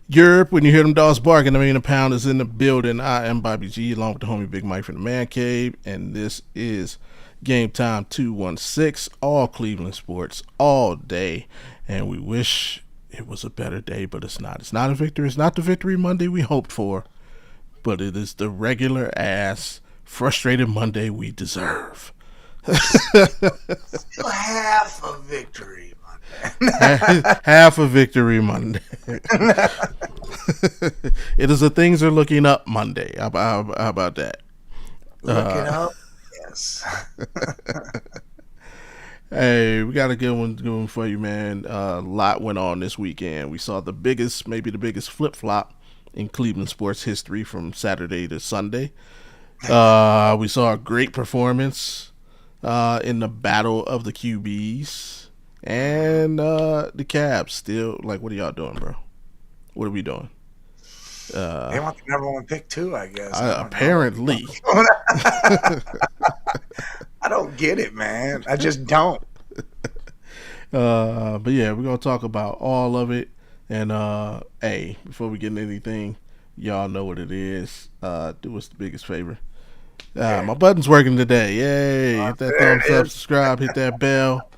Europe, when you hear them dogs barking, I mean, the pound is in the building. I am Bobby G, along with the homie Big Mike from the Man Cave, and this is Game Time 216, all Cleveland sports, all day. And we wish it was a better day, but it's not. It's not a victory. It's not the victory Monday we hoped for, but it is the regular ass, frustrated Monday we deserve. Still half a victory Monday. Half a victory Monday. It is the things are looking up Monday. How about that? Looking up? Yes. Hey, we got a good one for you, man. A lot went on this weekend. We saw maybe the biggest flip flop in Cleveland sports history from Saturday to Sunday. We saw a great performance in the battle of the QBs, and the Cavs still, like, what are y'all doing, bro? What are we doing? They want the number one pick too, I guess. Apparently. I don't get it, man. I just don't. But yeah, we're gonna talk about all of it. And hey, before we get into anything, y'all know what it is. Do us the biggest favor. My button's working today. Yay! Hit that thumbs up, subscribe, hit that bell.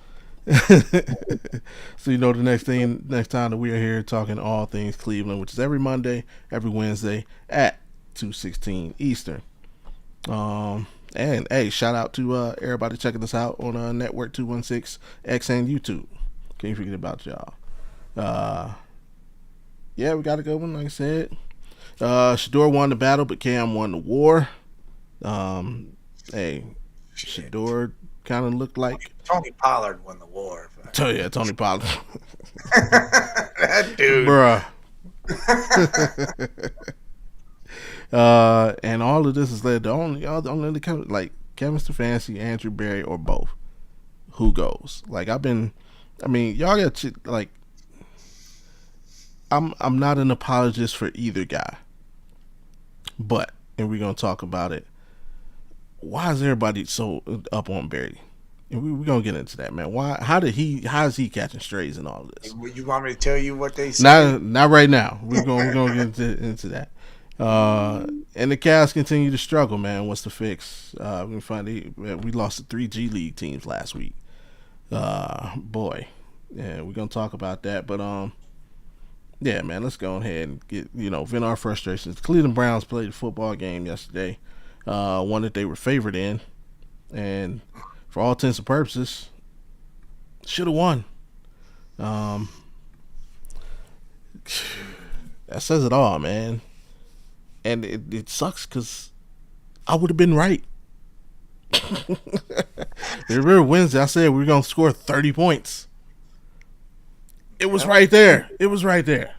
So you know the next time that we are here talking all things Cleveland, which is every Monday, every Wednesday at 2:16 Eastern. And hey, shout out to everybody checking us out on Network 216 X and YouTube. Can't forget about y'all. Yeah, we got a good one, like I said. Shedeur won the battle, but Cam won the war. Hey, Shedeur kind of looked like Tony Pollard won the war. Oh yeah, Tony Pollard. That dude, bruh. And all of this has led to only like Kevin Stefanski, Andrew Berry, or both. Who goes? Like y'all got like. I'm not an apologist for either guy, but and we're gonna talk about it. Why is everybody so up on Berry? And we're gonna get into that, man. Why? How is he catching strays in all this? You want me to tell you what they say? Not right now. We're gonna get into that. And the Cavs continue to struggle, man. What's the fix? We lost to 3 G League teams last week. Boy, yeah, we're gonna talk about that. But yeah, man, let's go ahead and get vent our frustrations. The Cleveland Browns played a football game yesterday, one that they were favored in, and for all intents and purposes, should have won. That says it all, man. And it sucks because I would have been right. Remember Wednesday, I said we were going to score 30 points. It was right there. It was right there.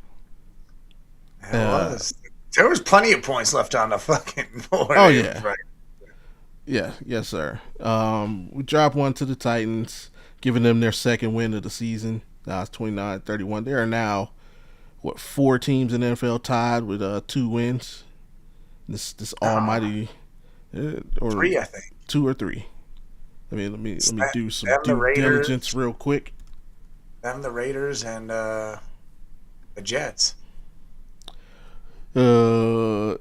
It was. There was plenty of points left on the fucking board. Oh, yeah. Right. Yeah, yes, sir. We dropped one to the Titans, giving them their second win of the season. Now it's 29-31. There are now, 4 teams in the NFL tied with 2 wins. This almighty, or 3, I think. 2 or 3. Let me do some due diligence real quick. Them, the Raiders, and the Jets. Yeah.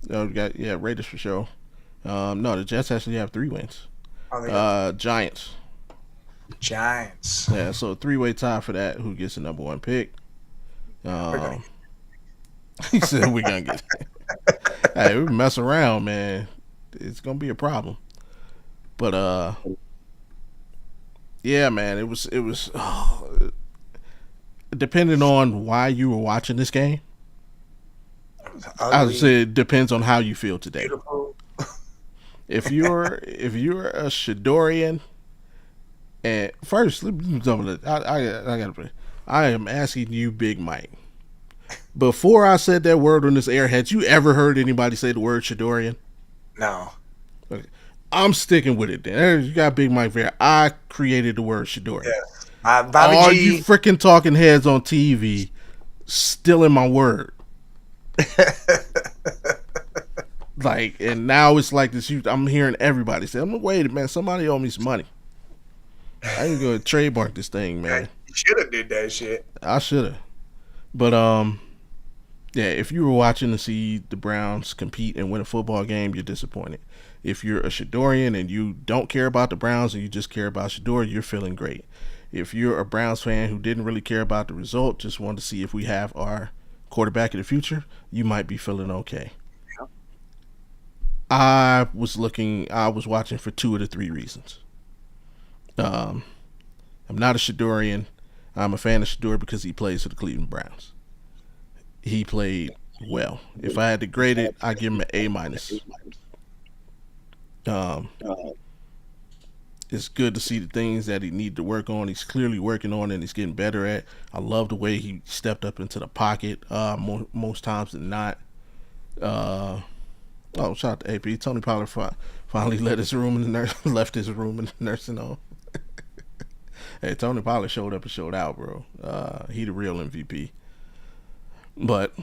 We got Raiders for sure. No, the Jets actually have 3 wins. Giants. Yeah, so a 3-way tie for that. Who gets the number 1 pick? He said we're gonna get. Hey, we mess around, man. It's gonna be a problem. But yeah, man. It was. Depending on why you were watching this game, I would say it depends on how you feel today. Beautiful. If you're a Shedeurian, and first let me double it. I am asking you, Big Mike. Before I said that word on this air, had you ever heard anybody say the word Shedeurian? No. Okay. I'm sticking with it then. You got Big Mike there. I created the word Shedeur. Yes. All you freaking talking heads on TV stealing my word. Like, and now it's like this. I'm hearing everybody say, "I'm wait, man. Somebody owe me some money. I ain't gonna trademark this thing, man." should have did that shit. I should have. But yeah, if you were watching to see the Browns compete and win a football game, you're disappointed. If you're a Shedorian and you don't care about the Browns and you just care about Shedeur, you're feeling great. If you're a Browns fan who didn't really care about the result, just wanted to see if we have our quarterback in the future, you might be feeling okay. I was watching for 2 of the 3 reasons. Um, I'm not a Shedorian. I'm a fan of Shedeur because he plays for the Cleveland Browns. He played well. If I had to grade it, I'd give him an A minus. Um, it's good to see the things that he needed to work on. He's clearly working on and he's getting better at. I love the way he stepped up into the pocket most times than not. Shout out to AP. Tony Pollard finally left his room in the nursing home. Hey, Tony Pollard showed up and showed out, bro. He the real MVP. But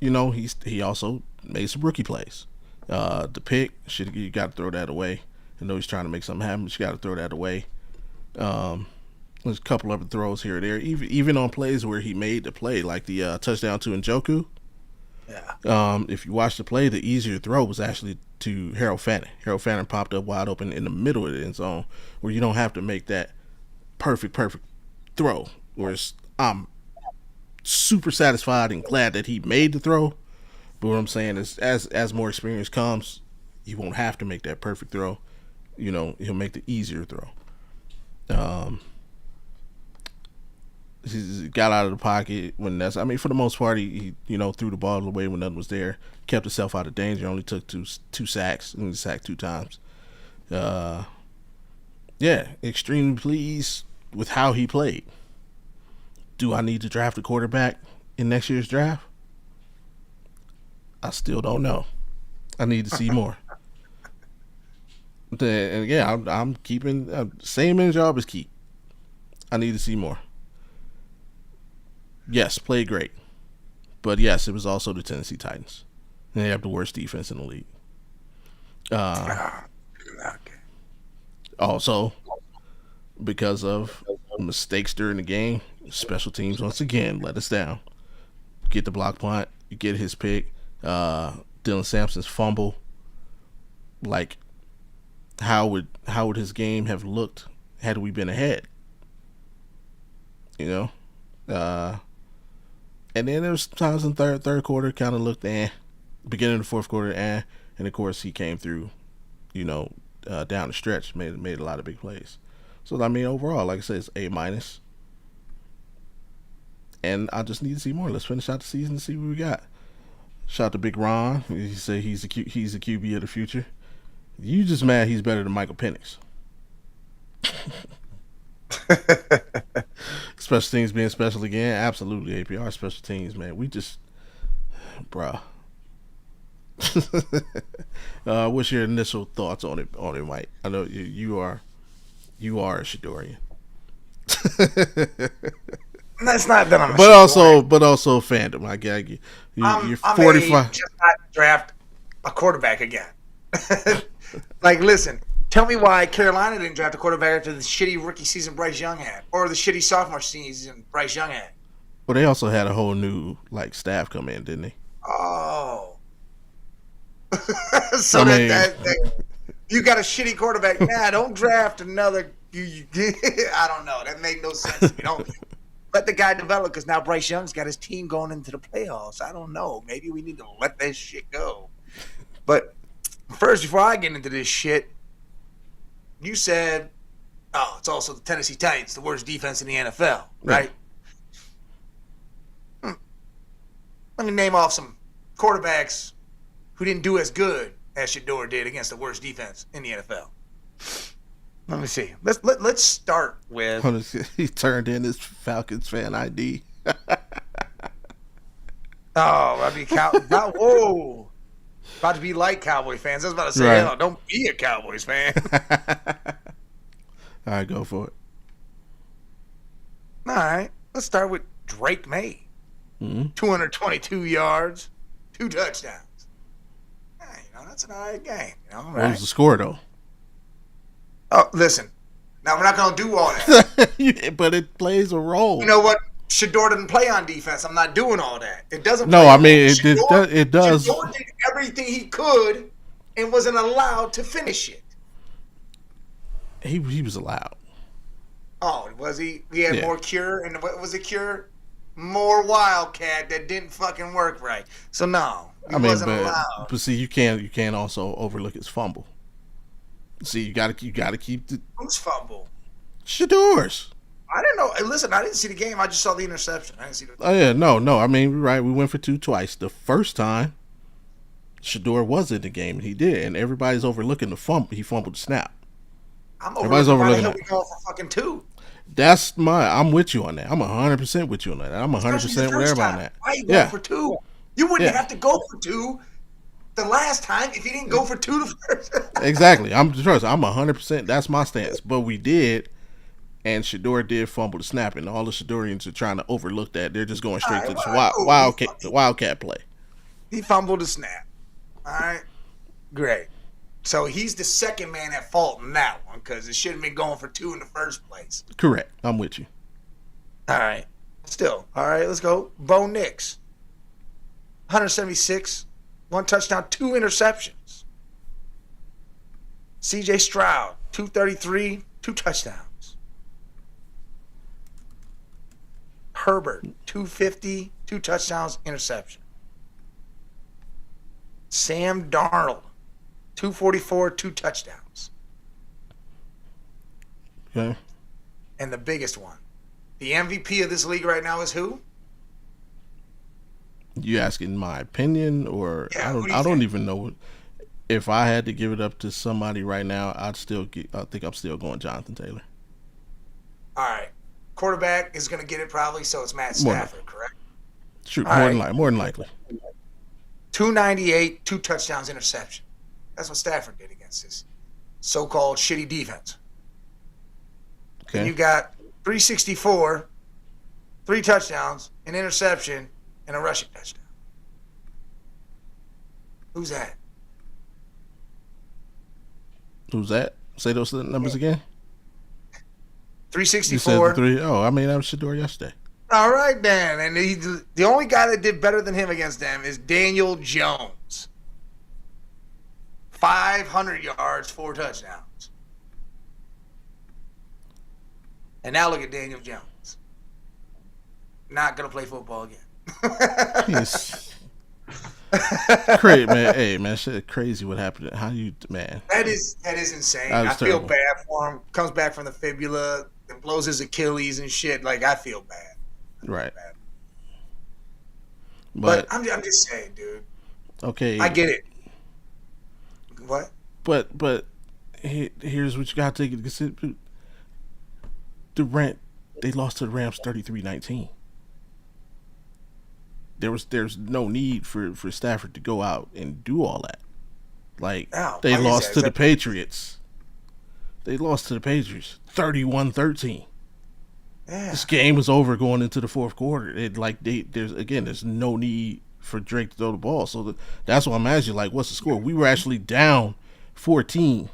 he also made some rookie plays. The pick, you got to throw that away. I know he's trying to make something happen, but you got to throw that away. There's a couple other throws here or there, even on plays where he made the play, like the touchdown to Njoku. Yeah. If you watch the play, the easier throw was actually to Harold Fannin. Harold Fannin popped up wide open in the middle of the end zone, where you don't have to make that perfect throw. Whereas I'm super satisfied and glad that he made the throw. But what I'm saying is, as more experience comes, you won't have to make that perfect throw. He'll make the easier throw. He got out of the pocket when for the most part, he threw the ball away when nothing was there. Kept himself out of danger. Only took two sacks and he sacked 2 times. Yeah, extremely pleased with how he played. Do I need to draft a quarterback in next year's draft? I still don't know. I need to see more. And yeah, I'm keeping same energy I always keep. I need to see more. Yes, played great. But yes, it was also the Tennessee Titans. And they have the worst defense in the league. Okay. Also, because of mistakes during the game, special teams once again let us down. Get the block punt, you get his pick, Dylan Sampson's fumble. Like, how would his game have looked had we been ahead? And then there was times in third quarter kind of looked beginning of the fourth quarter and of course he came through, down the stretch, made a lot of big plays. So overall, like I said, it's A minus. And I just need to see more. Let's finish out the season and see what we got. Shout out to Big Ron. He said he's a QB of the future. You just mad he's better than Michael Penix. Special teams being special again. Absolutely, APR special teams, man. We just, bruh. What's your initial thoughts on it, Mike? I know you are a Shedorian. That's not that I'm. But also fandom. I get you. You're 45. Just not draft a quarterback again. Like, listen. Tell me why Carolina didn't draft a quarterback after the shitty rookie season Bryce Young had, or the shitty sophomore season Bryce Young had. Well, they also had a whole new staff come in, didn't they? Oh. So you got a shitty quarterback. Nah, don't draft another. I don't know. That made no sense to me. Don't let the guy develop, because now Bryce Young's got his team going into the playoffs. I don't know. Maybe we need to let that shit go. But first, before I get into this shit, you said, it's also the Tennessee Titans, the worst defense in the NFL, right? Let me name off some quarterbacks who didn't do as good as Shedeur did against the worst defense in the NFL. Let me see. Let's start with. He turned in his Falcons fan ID. Whoa. About to be like Cowboy fans. I was about to say, right. Hell, don't be a Cowboys fan. All right, go for it. All right. Let's start with Drake May. 222 yards, 2 touchdowns. Hey, that's an all right game. Right? What was the score, though? Oh, listen. Now we're not gonna do all that. But it plays a role. You know what? Shedeur didn't play on defense. I'm not doing all that. It doesn't. No, play I mean Shedeur, it does. Shedeur did everything he could and wasn't allowed to finish it. He was allowed. Oh, was he? He had more cure, and what was the cure? More wildcat that didn't fucking work right. So no, he wasn't allowed. But see, you can't also overlook his fumble. See, you gotta keep the Whose fumble? Shedeur's. I didn't know. Listen, I didn't see the game. I just saw the interception. I didn't see the. Oh yeah, no. I mean, right. We went for 2 twice. The first time, Shedeur was in the game, and he did, and everybody's overlooking the fumble. He fumbled the snap. Everybody's overlooking. Why the hell we going for fucking 2? I'm with you on that. I'm 100% with you on that. I'm 100% with everybody on that. Why are you going for 2? You wouldn't have to go for 2 the last time if you didn't go for 2 the first. Exactly. I'm 100%. That's my stance. But we did, and Shedeur did fumble the snap, and all the Shedeurians are trying to overlook that. They're just going straight to this wildcat play. He fumbled the snap. All right, great. So he's the second man at fault in that one because it shouldn't have been going for 2 in the first place. Correct. I'm with you. All right. Still. All right, let's go. Bo Nix. 176. 1 touchdown, 2 interceptions. CJ Stroud. 233. 2 touchdowns. Herbert. 250. 2 touchdowns, interception. Sam Darnold. 244, 2 touchdowns. Okay. And the biggest one. The MVP of this league right now is who? You asking my opinion, or yeah, I don't even know. If I had to give it up to somebody right now, I think I'm still going Jonathan Taylor. All right. Quarterback is going to get it probably, so it's Matt Stafford, correct? True. More than likely. 298, 2 touchdowns, interception. That's what Stafford did against this so-called shitty defense. Okay. And you got 364, 3 touchdowns, an interception, and a rushing touchdown. Who's that? Who's that? Say those numbers again. 364. You said 3. Oh, I mean, that was Shedeur yesterday. All right, then. And the only guy that did better than him against them is Daniel Jones. 500 yards, 4 touchdowns. And now look at Daniel Jones. Not going to play football again. He's crazy, man. Hey, man, shit crazy what happened. How you, man? That is insane. I feel bad for him. Comes back from the fibula and blows his Achilles and shit. Like, I feel bad. Right. Bad. But I'm just saying, dude. Okay. I get it. What? But here's what you got to take into consideration. They lost to the Rams 33-19. There's no need for Stafford to go out and do all that. They lost to the Patriots. They lost to the Patriots 31-13. Yeah. This game was over going into the fourth quarter. There's no need for Drake to throw the ball. So that's why I'm asking you, what's the score? We were actually down 14.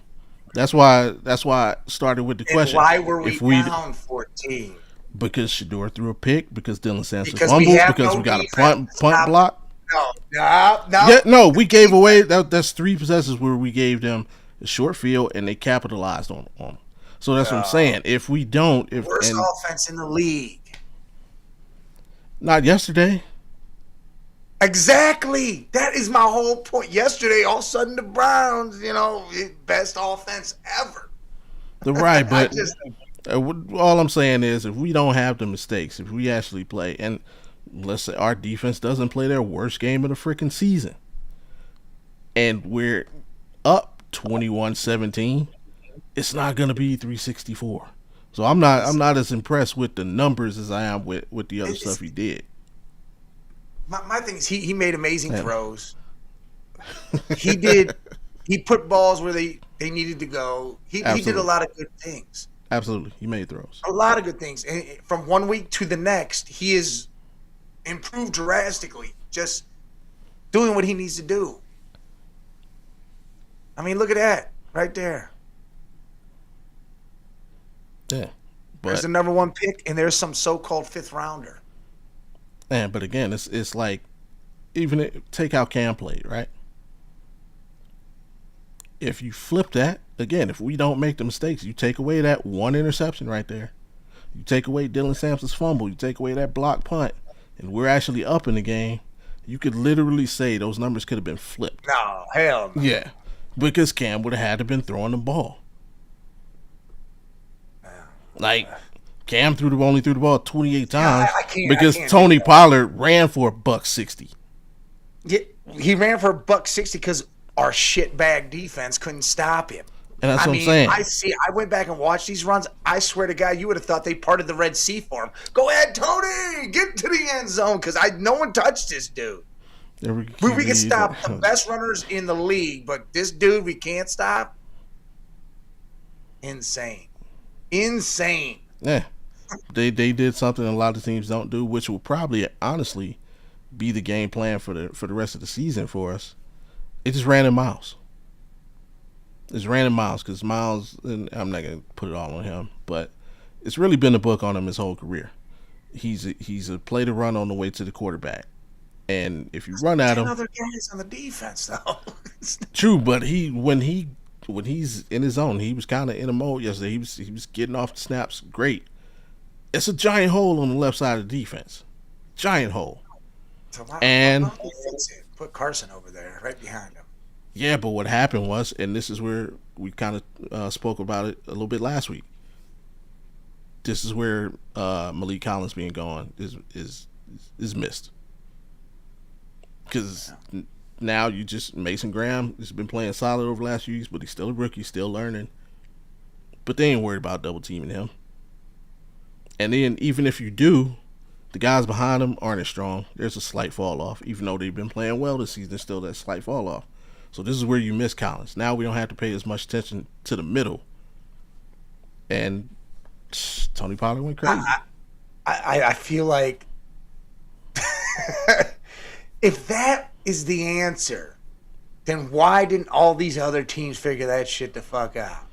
That's why I started with the question. Why were we down 14? Because Shedeur threw a pick, because Dylan Sampson fumbled, because we got a punt block. No. Yeah, no, we gave away that's 3 possessions where we gave them a short field and they capitalized on them. So that's what I'm saying. If we don't, worst offense in the league. Not yesterday. Exactly. That is my whole point. Yesterday, all of a sudden, the Browns, best offense ever. Right, but all I'm saying is, if we don't have the mistakes, if we actually play, and let's say our defense doesn't play their worst game of the freaking season, and we're up 21-17, it's not going to be 364. So I'm not as impressed with the numbers as I am with the other stuff he did. My thing is he made amazing throws. He put balls where they needed to go. He did a lot of good things. Absolutely. He made throws. A lot of good things. And from one week to the next, he is improved drastically. Just doing what he needs to do. I mean, look at that right there. Yeah. There's the number one pick, and there's some so-called fifth rounder. Man, but again, it's like, even take out Cam played, right? If you flip that, again, if we don't make the mistakes, you take away that one interception right there. You take away Dylan Sampson's fumble. You take away that block punt, and we're actually up in the game. You could literally say those numbers could have been flipped. No, hell no. Yeah, because Cam would have had to been throwing the ball. Like, Cam only threw the ball 28 times because Tony Pollard ran for $160. Yeah, he ran for $160 because our shitbag defense couldn't stop him. And that's what I'm saying. I went back and watched these runs. I swear to God, you would have thought they parted the Red Sea for him. Go ahead, Tony, get to the end zone because no one touched this dude. We can stop the best runners in the league, but this dude we can't stop. Insane. Yeah, they did something a lot of teams don't do, which will probably honestly be the game plan for the rest of the season for us. It just ran in Miles. It's random Miles because Miles, and I'm not gonna put it all on him, but it's really been a book on him his whole career. He's a play to run on the way to the quarterback, and if you run at him, other guys on the defense though. True, but when he's in his zone, he was kind of in a mode yesterday. He was getting off the snaps great. It's a giant hole on the left side of the defense, giant hole. So and put Carson over there, right behind him. Yeah, but what happened was, and this is where we kind of spoke about it a little bit last week. This is where Malik Collins being gone is missed, because now you just Mason Graham has been playing solid over the last few years, but he's still a rookie, still learning. But they ain't worried about double teaming him. And then even if you do, the guys behind him aren't as strong. There's a slight fall off, even though they've been playing well this season. There's still that slight fall off. So this is where you miss Collins. Now we don't have to pay as much attention to the middle. And Tony Pollard went crazy. I feel like if that is the answer, then why didn't all these other teams figure that shit the fuck out?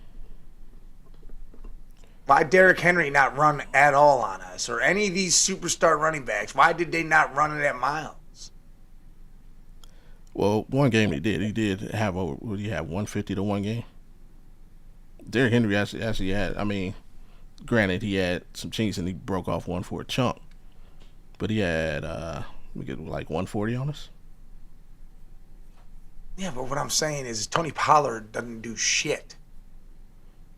Why Derrick Henry not run at all on us, or any of these superstar running backs? Why did they not run it at Miles? Well, one game he did. He did have over. What did he have? 150 to one game. Derrick Henry actually had. I mean, granted he had some chinks and he broke off one for a chunk, but he had we get like 140 on us. Yeah, but what I'm saying is Tony Pollard doesn't do shit.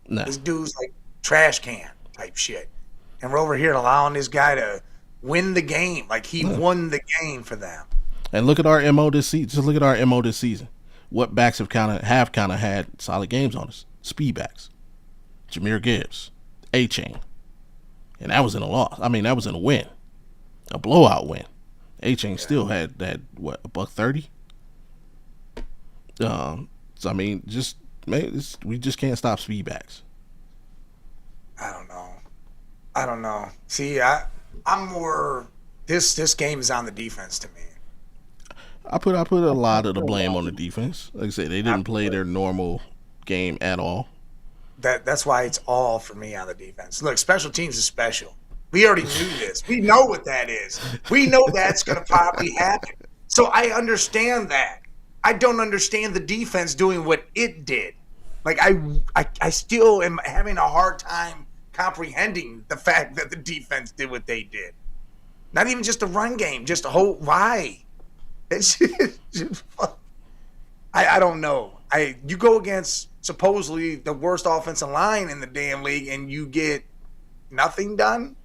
No, this dude's like trash can type shit, and we're over here allowing this guy to win the game. Like he won the game for them. And look at our MO this season. Just look at our MO this season. What backs have kind of had solid games on us? Speed backs. Jahmyr Gibbs, A-Chain. And that was in a loss. I mean, that was in a win. A blowout win. A-Chain still had that, what, $130? So, I mean, we just can't stop speed backs. I don't know. See, I'm more, this game is on the defense to me. I put a lot of the blame on the defense. Like I said, they didn't play their normal game at all. That's why it's all for me on the defense. Look, special teams is special. We already knew this. We know what that is. We know that's going to probably happen. So I understand that. I don't understand the defense doing what it did. Like I still am having a hard time comprehending the fact that the defense did what they did. Not even just the run game, just the whole why. It's just, I don't know. You go against supposedly the worst offensive line in the damn league and you get nothing done.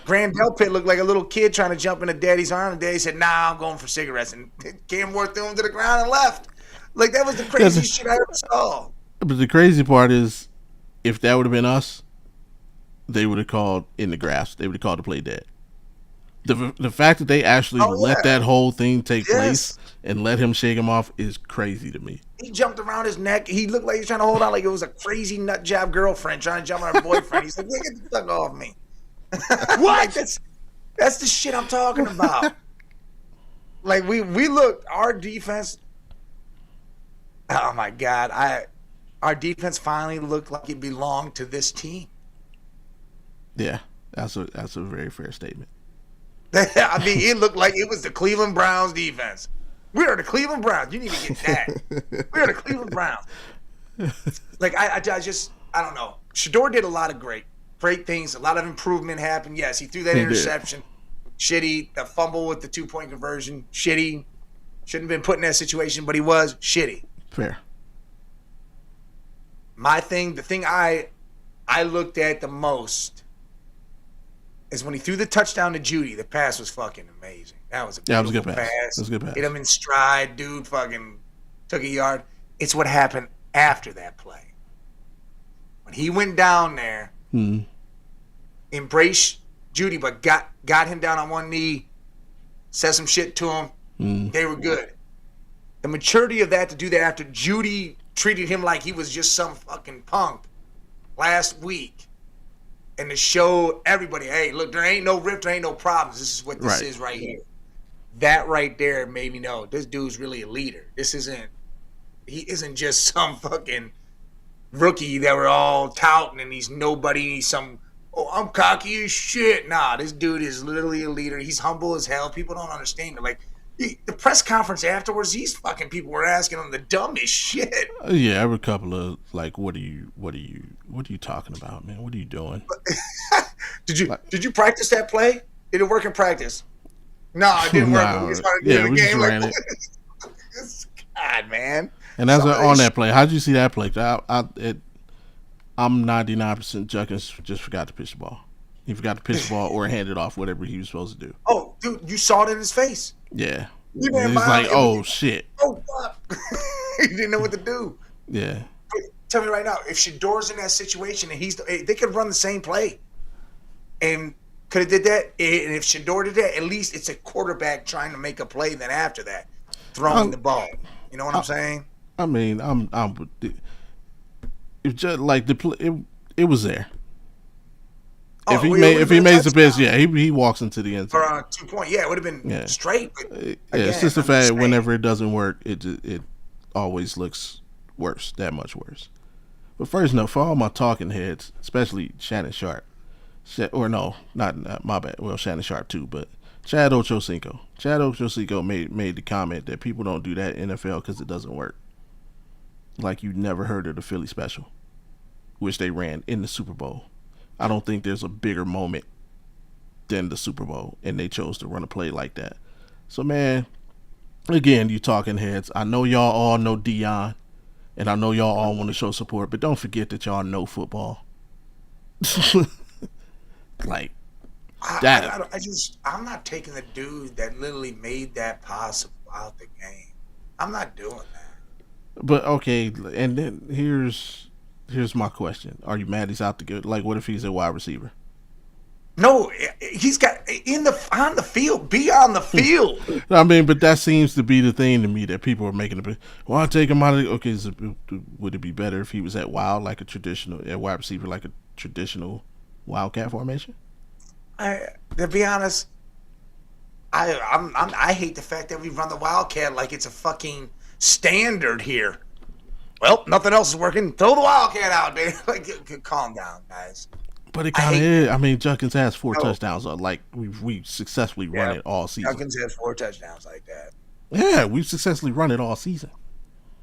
Graham Delpit looked like a little kid trying to jump into daddy's arm, and daddy said, "Nah, I'm going for cigarettes." And Cam Ward threw him to the ground and left. Like that was the craziest shit I ever saw. But the crazy part is, if that would have been us, they would have called in the grass. They would have called the play dead. The fact that they actually let that whole thing take place and let him shake him off is crazy to me. He jumped around his neck. He looked like he was trying to hold on like it was a crazy nut job girlfriend trying to jump on her boyfriend. He's like, "Get the fuck off me." What? Like, that's the shit I'm talking about. Like we looked, our defense. Oh my God, our defense finally looked like it belonged to this team. Yeah, that's a very fair statement. I mean, it looked like it was the Cleveland Browns defense. We are the Cleveland Browns. You need to get that. We are the Cleveland Browns. Like I don't know. Shedeur did a lot of great things. A lot of improvement happened. Yes, he threw that interception. Shitty. The fumble with the 2-point conversion. Shitty. Shouldn't have been put in that situation, but he was shitty. Fair. The thing I looked at the most is when he threw the touchdown to Judy. The pass was fucking amazing. That was a beautiful pass. That was a good pass. Hit him in stride. Dude fucking took a yard. It's what happened after that play. When he went down there, embraced Judy, but got him down on one knee, said some shit to him. They were good. The maturity of that to do that after Judy treated him like he was just some fucking punk last week. And to show everybody, hey, look, there ain't no rift, there ain't no problems. This is what this is right here. That right there made me know this dude's really a leader. He isn't just some fucking rookie that we're all touting and he's nobody, he's some, I'm cocky as shit. Nah, this dude is literally a leader. He's humble as hell. People don't understand it. Like, the press conference afterwards, these fucking people were asking him the dumbest shit. Yeah, every couple of like, what are you talking about, man? What are you doing? Did you practice that play? Did it work in practice? No, it didn't work. We started doing the game. Ran it. God, man. And that's on that play. How did you see that play? I'm 99% Junkins just forgot to pitch the ball. He forgot to pitch the ball or hand it off, whatever he was supposed to do. Oh, dude, you saw it in his face. Yeah. He's like, oh, shit. Oh, fuck. He didn't know what to do. Yeah. But tell me right now, if Shedeur's in that situation and they could run the same play and could have did that, and if Shedeur did that, at least it's a quarterback trying to make a play then after that, throwing the ball. You know what I'm saying? I mean, it's just like it was there. If he makes the pitch, he walks into the end zone. For 2 point, it would have been straight. But again, it's just the fact whenever it doesn't work, it always looks worse, that much worse. But first, for all my talking heads, especially Shannon Sharp, not my bad. Well, Shannon Sharp too, but Chad Ochocinco. Chad Ochocinco made the comment that people don't do that in NFL because it doesn't work. Like you never heard of the Philly special, which they ran in the Super Bowl. I don't think there's a bigger moment than the Super Bowl, and they chose to run a play like that. So, man, again, you talking heads. I know y'all all know Dion, and I know y'all all want to show support, but don't forget that y'all know football. Like that. I'm not taking the dude that literally made that possible out the game. I'm not doing that. But okay, and then here's my question: are you mad he's out the good? Like, what if he's a wide receiver? No, he's got on the field. Be on the field. I mean, but that seems to be the thing to me that people are making a. Well, I'll take him out of. Okay, would it be better if he was at wide receiver, like a traditional wildcat formation? To be honest, I hate the fact that we run the wildcat like it's a fucking standard here. Well, nothing else is working. Throw the wildcat out there. Like, calm down, guys. But it kind of is. I mean, Junkins has 4 touchdowns. Like we successfully run it all season. Junkins has 4 touchdowns like that. Yeah, we've successfully run it all season.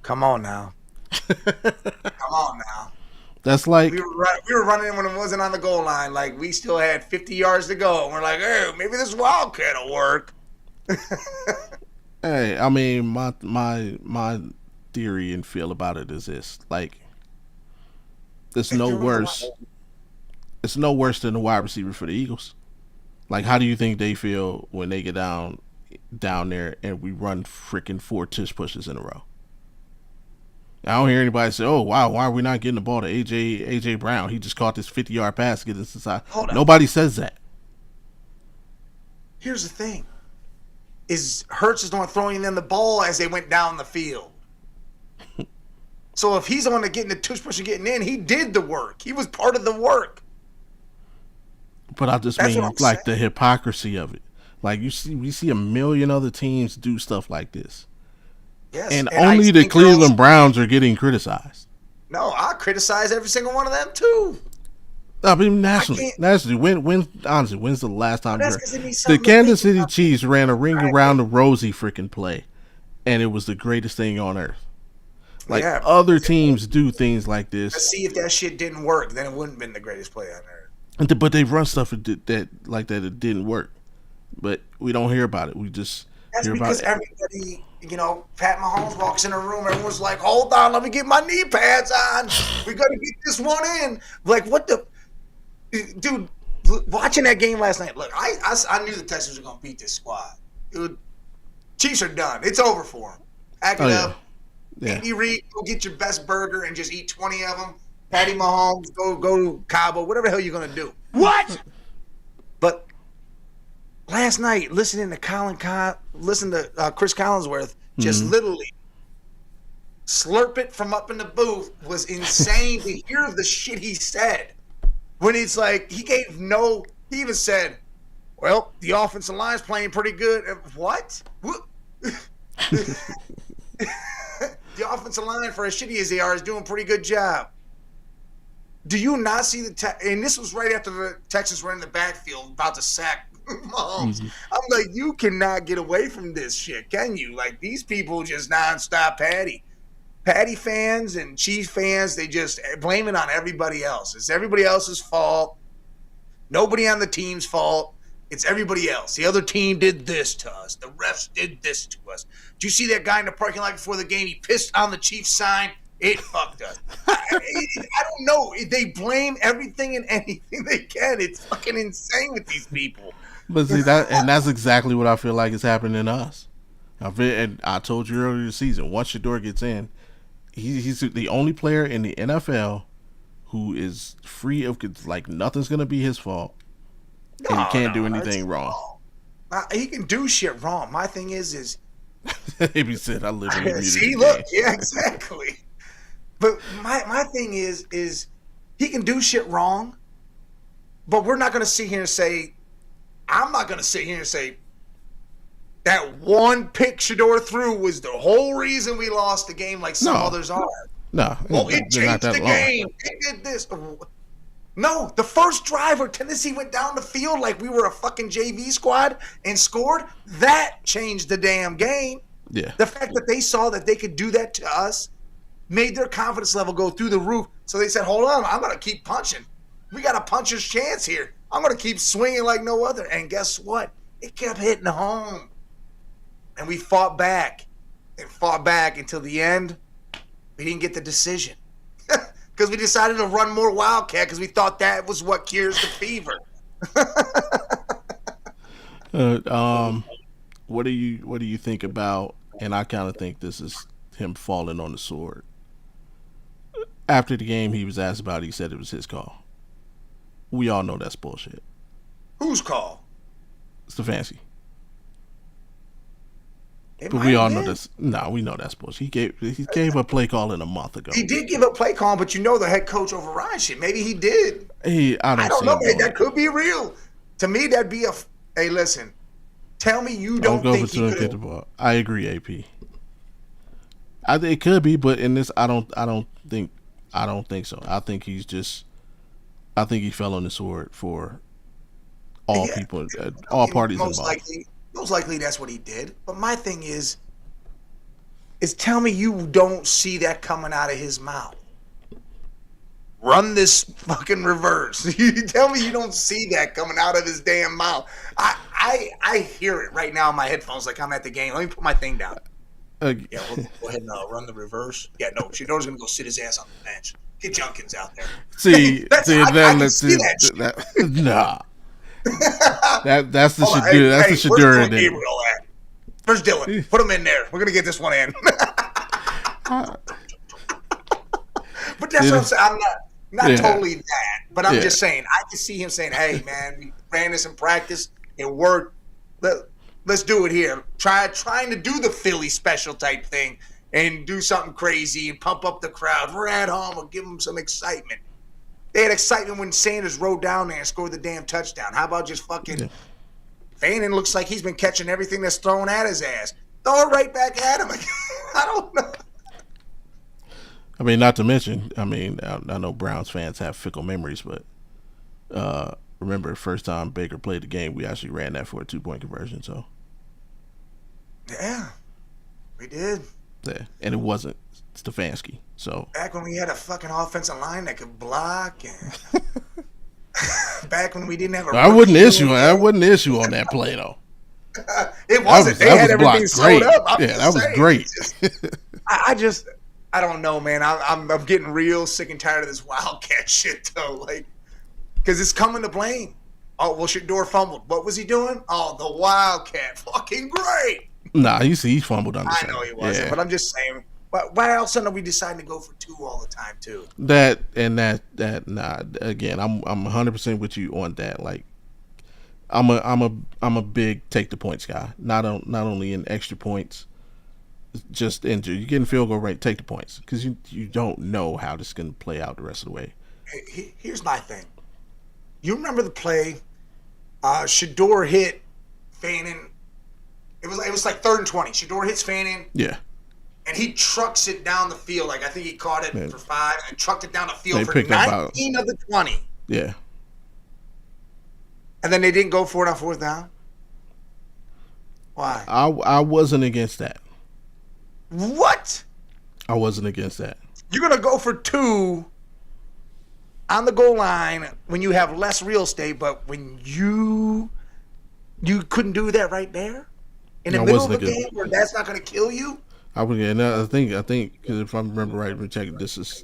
Come on now. Come on now. That's like we were running when it wasn't on the goal line. Like we still had 50 yards to go, and we're like, hey, maybe this wildcat will work. Hey, I mean, my theory and feel about it is this: like, it's no worse. It's no worse than the wide receiver for the Eagles. Like, how do you think they feel when they get down there and we run freaking 4 tush pushes in a row? I don't hear anybody say, "Oh wow, why are we not getting the ball to AJ Brown? He just caught this 50-yard pass to get us inside." Nobody says that. Here's the thing: is Hurts is the one throwing them the ball as they went down the field. So if he's the one getting the tush push and getting in, he did the work. He was part of the work. But I just mean like the hypocrisy of it. Like we see a million other teams do stuff like this. Yes, and only the Cleveland Browns are getting criticized. No, I criticize every single one of them too. I mean, nationally, honestly, when's the last time That's because it needs the something to Kansas think City about. Chiefs ran a ring around the rosy freaking play, and it was the greatest thing on earth. Like Yeah, other teams do things like this. let's see if that shit didn't work. Then it wouldn't have been the greatest play on earth. But they run stuff that like that it didn't work, but we don't hear about it. We just That's hear because about it. everybody, Pat Mahomes walks in a room, everyone's like, hold on, let me get my knee pads on. We got to get this one in. Like, what the. Dude, watching that game last night, look, I knew the Texans were going to beat this squad. Dude, Chiefs are done. It's over for them. Pack it up. Yeah. Andy Reid, go get your best burger and just eat 20 of them. Patty Mahomes, go to Cabo, whatever the hell you're going to do. What? But last night, listening to Chris Collinsworth, just literally slurp it from up in the booth was insane to hear the shit he said. When it's like, he even said, well, the offensive line's playing pretty good. What? The offensive line, for as shitty as they are, is doing a pretty good job. Do you not see and this was right after the Texans were in the backfield about to sack Mahomes. I'm like, you cannot get away from this shit, can you? Like, these people just nonstop Patty fans and Chief fans, they just blame it on everybody else. It's everybody else's fault. Nobody on the team's fault. It's everybody else. The other team did this to us. The refs did this to us. Did you see that guy in the parking lot before the game? He pissed on the Chiefs sign. It fucked us. I don't know. They blame everything and anything they can. It's fucking insane with these people. But see, that's exactly what I feel like is happening to us. And I told you earlier this season, once Shedeur gets in, he's the only player in the NFL who is free of, like, nothing's going to be his fault. And he can't do anything wrong. He can do shit wrong. My thing is he said, I live in the community. See, look, yeah, exactly. But my thing is he can do shit wrong, but we're not going to sit here and say, I'm not going to sit here and say that one pick Shedeur threw was the whole reason we lost the game like some others are. No. Well, it changed the game. It did this. No, the first drive where Tennessee went down the field like we were a fucking JV squad and scored, that changed the damn game. Yeah. The fact that they saw that they could do that to us made their confidence level go through the roof. So they said, hold on, I'm going to keep punching. We got a puncher's chance here. I'm going to keep swinging like no other. And guess what? It kept hitting home. And we fought back and fought back until the end. We didn't get the decision. Because we decided to run more Wildcat because we thought that was what cures the fever. What do you think about? And I kind of think this is him falling on the sword. After the game, he was asked about it. He said it was his call. We all know that's bullshit. Whose call? Stefanski. But we all know this. No, we know that's bullshit. He gave a play call in a month ago. He did give a play call, but the head coach overrides shit. Maybe he did. I don't know. That could be real. To me, that'd be hey, listen. Tell me you don't think he could have. Ball. I agree, AP. It could be, but in this, I don't think so. I think he fell on the sword for all people, all parties involved. Most likely that's what he did. But my thing is tell me you don't see that coming out of his mouth. Run this fucking reverse. You tell me you don't see that coming out of his damn mouth. I hear it right now in my headphones like I'm at the game. Let me put my thing down. Yeah, we'll go ahead and run the reverse. Yeah, no, Shedeur's going to go sit his ass on the bench. Get Junkins out there. That's the Shedeur. That's the Shedeur in there. Where's Dylan? Put him in there. We're gonna get this one in. But that's what I'm saying. I'm not totally that, but I'm just saying I can see him saying, "Hey, man, we ran this in practice. It worked. Let's do it here. Trying to do the Philly special type thing and do something crazy and pump up the crowd. We're at home. We'll give them some excitement." They had excitement when Sanders rode down there and scored the damn touchdown. How about just fucking Fannin looks like he's been catching everything that's thrown at his ass. Throw it right back at him. I don't know. I mean, not to mention, I mean, I know Browns fans have fickle memories, but remember the first time Baker played the game, we actually ran that for a 2-point conversion. So Yeah, we did. yeah, and it wasn't Stefanski. So Back when we had a fucking offensive line that could block, and back when we didn't have a. I wouldn't issue on that play though. It wasn't. They had everything sewed up. Yeah, that was great. I don't know, man. I'm getting real sick and tired of this Wildcat shit, though. Like, because it's coming to blame. Oh, well, Shedeur fumbled. What was he doing? Oh, the Wildcat. Fucking great. Nah, he fumbled on the I know he wasn't, but I'm just saying. Why else are we deciding to go for 2 all the time, too? That nah. Again, I'm 100% with you on that. Like, I'm a big take the points guy. Not only in extra points, just injured. You're getting field goal rate, take the points because you don't know how this is going to play out the rest of the way. Here's my thing. You remember the play? Shedeur hit Fannin. It was like 3rd and 20. Shedeur hits Fannin. Yeah. And he trucks it down the field. Like, I think he caught it for 5 and trucked it down the field They for picked up 19 of the 20. Yeah. And then they didn't go for it on 4th down? Why? I wasn't against that. What? I wasn't against that. You're going to go for 2 on the goal line when you have less real estate, but when you couldn't do that right there? In the middle of the game where that's not going to kill you? I think because if I remember right, we check this is.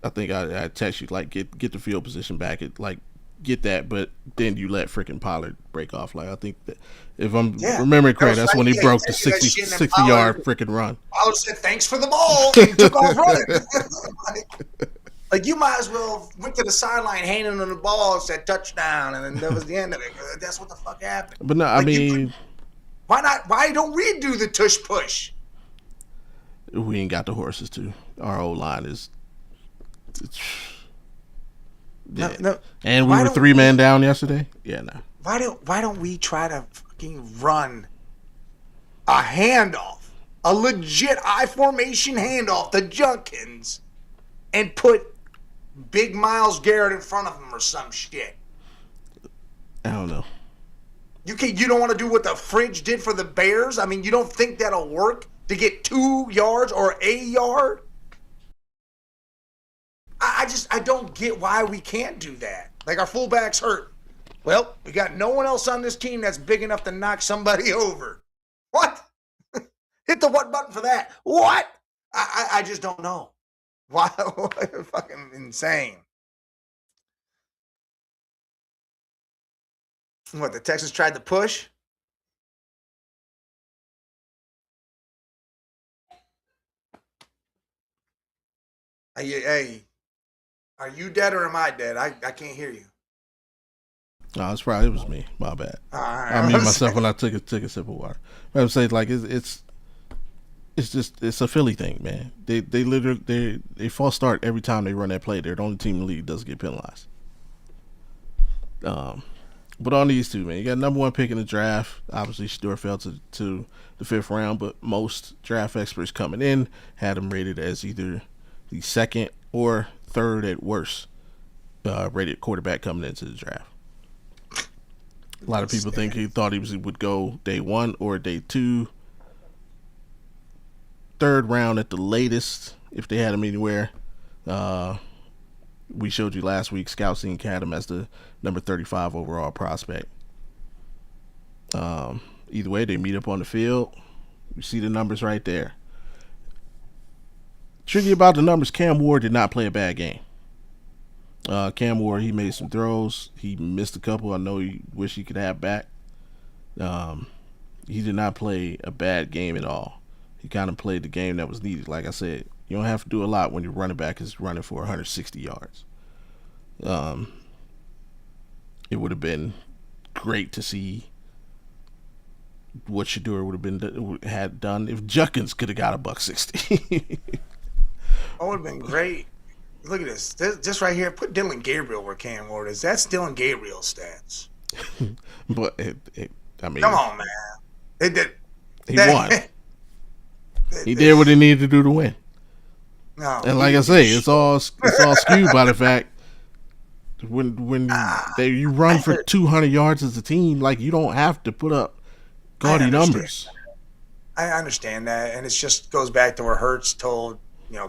I think I text you like get the field position back. It like get that, but then you let freaking Pollard break off. Like I think that if I'm remembering correct, that's when he broke the 60 yard freaking run. Pollard said thanks for the ball and took off running. like you might as well went to the sideline handing him the ball and said touchdown, and then that was the end of it. That's what the fuck happened. But no, I mean. Why not? Why don't we do the tush push? We ain't got the horses to. Our old line is. Yeah. No. And we were 3-man down yesterday. Yeah, no. Why don't we try to fucking run a handoff, a legit I formation handoff to Junkins, and put Big Miles Garrett in front of him or some shit? I don't know. You don't want to do what the Fridge did for the Bears? I mean, you don't think that'll work to get 2 yards or a yard? I don't get why we can't do that. Like, our fullback's hurt. Well, we got no one else on this team that's big enough to knock somebody over. What? Hit the what button for that? What? I just don't know. Why? Fucking insane. What, the Texans tried to push? Hey, are you dead or am I dead? I can't hear you. No, it was me. My bad. Right, I muted myself when I took a sip of water. But I'm saying like it's a Philly thing, man. They literally they false start every time they run that play. They're the only team in the league that doesn't get penalized. But on these two, man, you got number 1 pick in the draft. Obviously, Shedeur fell to the 5th round, but most draft experts coming in had him rated as either the 2nd or 3rd at worst rated quarterback coming into the draft. A lot of people think he thought he would go day 1 or day 2, 3rd round at the latest if they had him anywhere. We showed you last week, Scout Scene had him as the number 35 overall prospect. Either way, they meet up on the field. You see the numbers right there. Tricky about the numbers, Cam Ward did not play a bad game. Cam Ward, he made some throws. He missed a couple I know he wish he could have back. He did not play a bad game at all. He kind of played the game that was needed. Like I said, you don't have to do a lot when your running back is running for 160 yards. It would have been great to see what Shedeur had done if Junkins could have got a $160. That would have been great. Look at this. Just right here, put Dylan Gabriel where Cam Ward is. That's Dylan Gabriel's stats. But I mean, come on, man. He won. He did what he needed to do to win. No, And like I say, it's all skewed by the fact when you run for 200 yards as a team, like you don't have to put up gaudy numbers. I understand that, and it just goes back to where Hurts told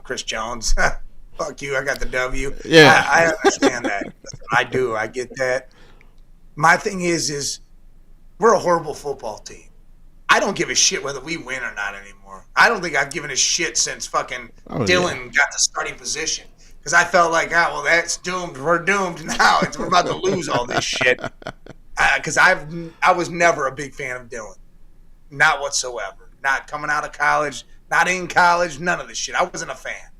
Chris Jones, "Fuck you, I got the W." Yeah, I understand that. I do. I get that. My thing is we're a horrible football team. I don't give a shit whether we win or not anymore. I don't think I've given a shit since fucking Dylan got the starting position. Because I felt like, well, that's doomed. We're doomed now. We're about to lose all this shit. Because I was never a big fan of Dylan. Not whatsoever. Not coming out of college. Not in college. None of this shit. I wasn't a fan.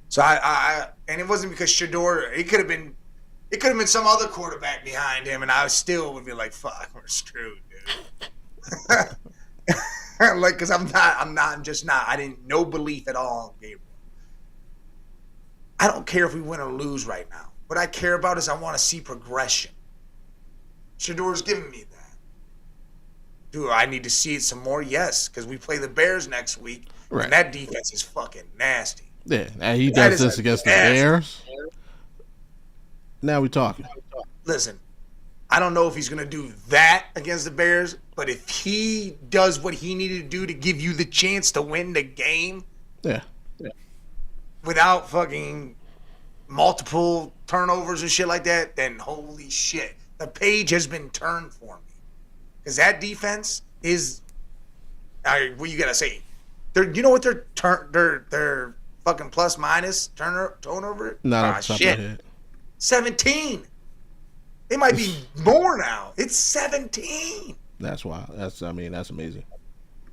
So and it wasn't because Shedeur. It could have been some other quarterback behind him, and I still would be like, fuck, we're screwed, dude. Like, because I'm just not. I didn't, no belief at all in Gabriel. I don't care if we win or lose right now. What I care about is I want to see progression. Shedeur's giving me that. Do I need to see it some more? Yes, because we play the Bears next week, right. And that defense is fucking nasty. Yeah, and he does this against the Bears. Now we're talking. Listen, I don't know if he's going to do that against the Bears, but if he does what he needed to do to give you the chance to win the game, without fucking multiple turnovers and shit like that, then holy shit, the page has been turned for me. Because that defense is, what you gotta say? You know what their fucking plus minus turnover? Not shit. 17. It might be more now. It's 17. That's wild. That's amazing.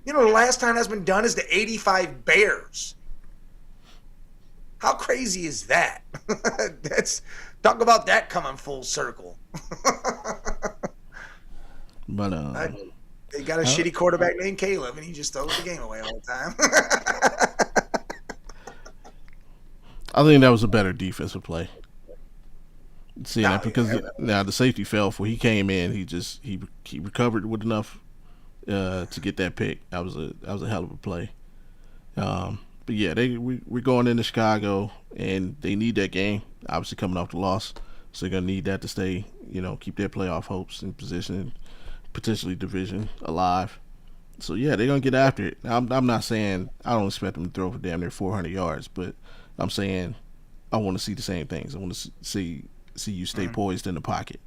You know, the last time that's been done is the 85 Bears. How crazy is that? Talk about that coming full circle. But they got a shitty quarterback named Caleb, and he just throws the game away all the time. I think that was a better defensive play. See that because now the safety fell for. He came in. He recovered with enough to get that pick. That was a hell of a play. But yeah, we're going into Chicago, and they need that game. Obviously, coming off the loss, so they're gonna need that to stay. Keep their playoff hopes in position, potentially division alive. So yeah, they're gonna get after it. I'm not saying I don't expect them to throw for damn near 400 yards, but I'm saying I want to see the same things. I want to see you stay poised in the pocket.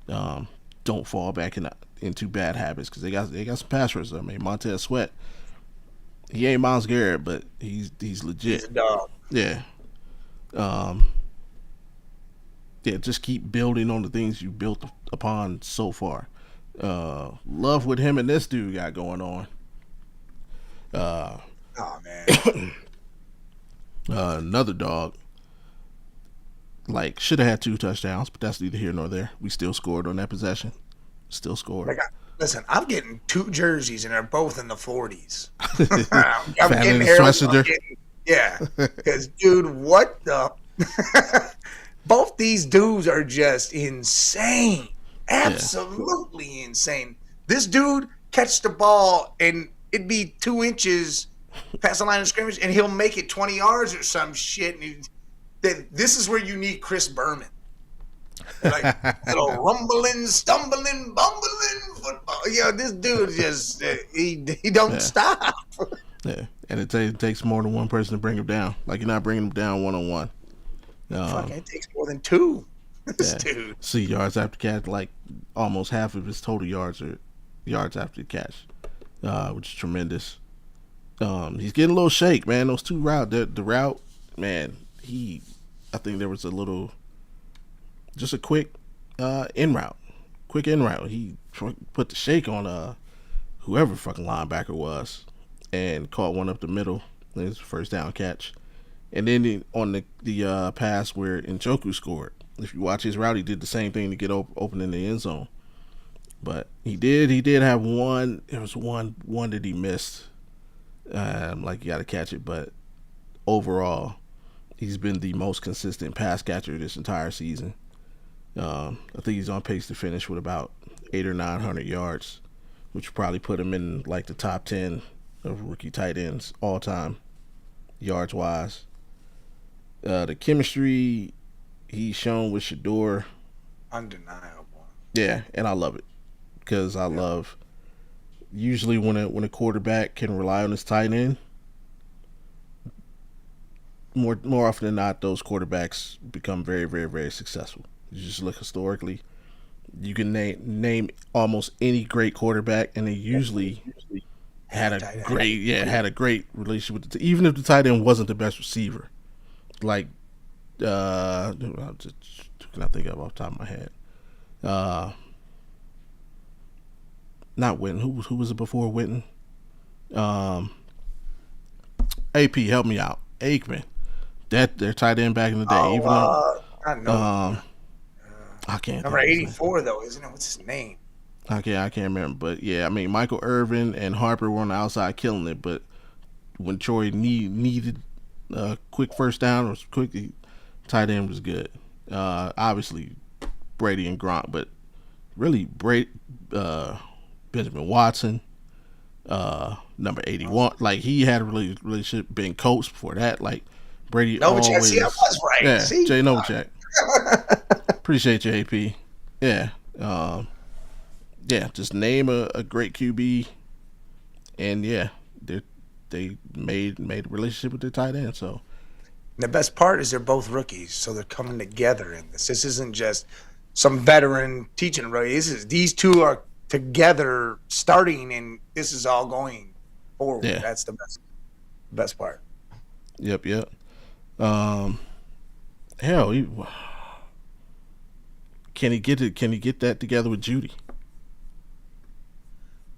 Don't fall back into bad habits because they got some pass rushers. I mean, Montez Sweat. He ain't Myles Garrett, but he's legit. He's a dog. Yeah. Yeah, just keep building on the things you built upon so far. Love what him and this dude got going on. Oh man. Another dog. Like, should have had 2 touchdowns, but that's neither here nor there. We still scored on that possession. Still scored. Listen, I'm getting 2 jerseys, and they're both in the 40s. I'm getting Shedeur. Yeah, because, dude, what the... Both these dudes are just insane. Absolutely insane. This dude catch the ball, and it'd be 2 inches past the line of scrimmage, and he'll make it 20 yards or some shit, and this is where you need Chris Berman. Like little rumbling, stumbling, bumbling football. This dude just he don't stop. Yeah, and it takes more than one person to bring him down. Like, you're not bringing him down one-on-one. It takes more than 2. This dude. See yards after catch, like almost half of his total yards are yards after the catch, which is tremendous. He's getting a little shake, man. Those 2 routes, the route, man. I think there was just a quick in route. He put the shake on whoever fucking linebacker was, and caught one up the middle. His first down catch, and then on the pass where Njoku scored. If you watch his route, he did the same thing to get open in the end zone. But he did have one. There was one that he missed. Like, you got to catch it, but overall, he's been the most consistent pass catcher this entire season. I think he's on pace to finish with about 800 or 900 yards, which would probably put him in like the top 10 of rookie tight ends all time. yards wise. The chemistry he's shown with Shedeur, undeniable. yeah, and I love it because I love usually when a quarterback can rely on his tight end. More often than not, those quarterbacks become very, very, very successful. You just look historically. You can name almost any great quarterback, and they usually had a great relationship with even if the tight end wasn't the best receiver. Like, I'm just can I think of off the top of my head? Uh, Not Witten. Who was it before Witten? Um, AP, help me out. Aikman. That their tight end back in the day. I know. I can't. Number 84 though, isn't it? What's his name? I can't remember. But yeah, I mean Michael Irvin and Harper were on the outside killing it, but when Troy needed a quick first down or quickly, tight end was good. Obviously Brady and Gronk, but really Benjamin Watson, number 81. Like he had a relationship being coached before that. Like Brady Novacek, always. see, I was right. Yeah, See? Jay Novacek. Appreciate you, AP. Yeah. Yeah, just name a great QB, and yeah, they made a relationship with their tight end. So the best part is they're both rookies, so they're coming together in this. This isn't just some veteran teaching rookie. These two are together starting, and this is all going forward. Yeah. That's the best part. Yep. Hell, can he get it? Can he get that together with Judy?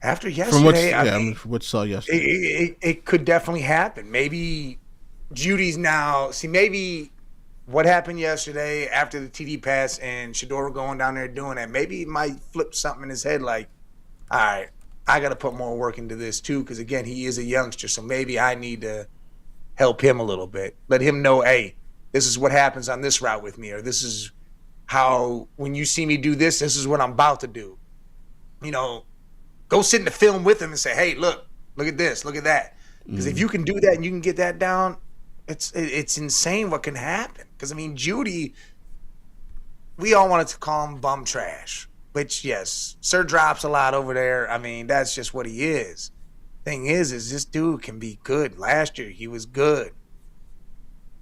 After yesterday, from what you saw yesterday, it could definitely happen. Maybe Judy's now. See, maybe what happened yesterday after the TD pass and Shedeur going down there doing that. Maybe he might flip something in his head like, all right, I got to put more work into this too, because again, he is a youngster, so maybe I need to help him a little bit. Let him know, hey, this is what happens on this route with me, or this is how when you see me do this, this is what I'm about to do. You know. Go sit in the film with him and say, hey, look at this, look at that. Because if you can do that and you can get that down, it's insane what can happen. Because, I mean, Judy, we all wanted to call him bum trash. Which, yes, Sir drops a lot over there. I mean, that's just what he is. Thing is this dude can be good. Last year, he was good.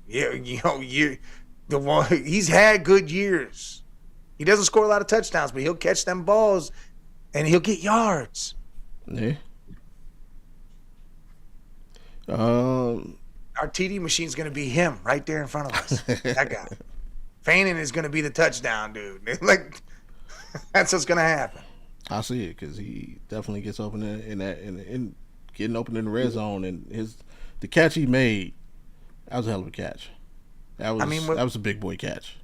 Yeah, he's had good years. He doesn't score a lot of touchdowns, but he'll catch them balls and he'll get yards. Yeah. Our TD machine's going to be him right there in front of us. That guy. Fanning is going to be the touchdown dude. Like, that's what's going to happen. I see it because he definitely gets open in getting open in the red zone, and the catch he made, that was a hell of a catch. That was a big boy catch.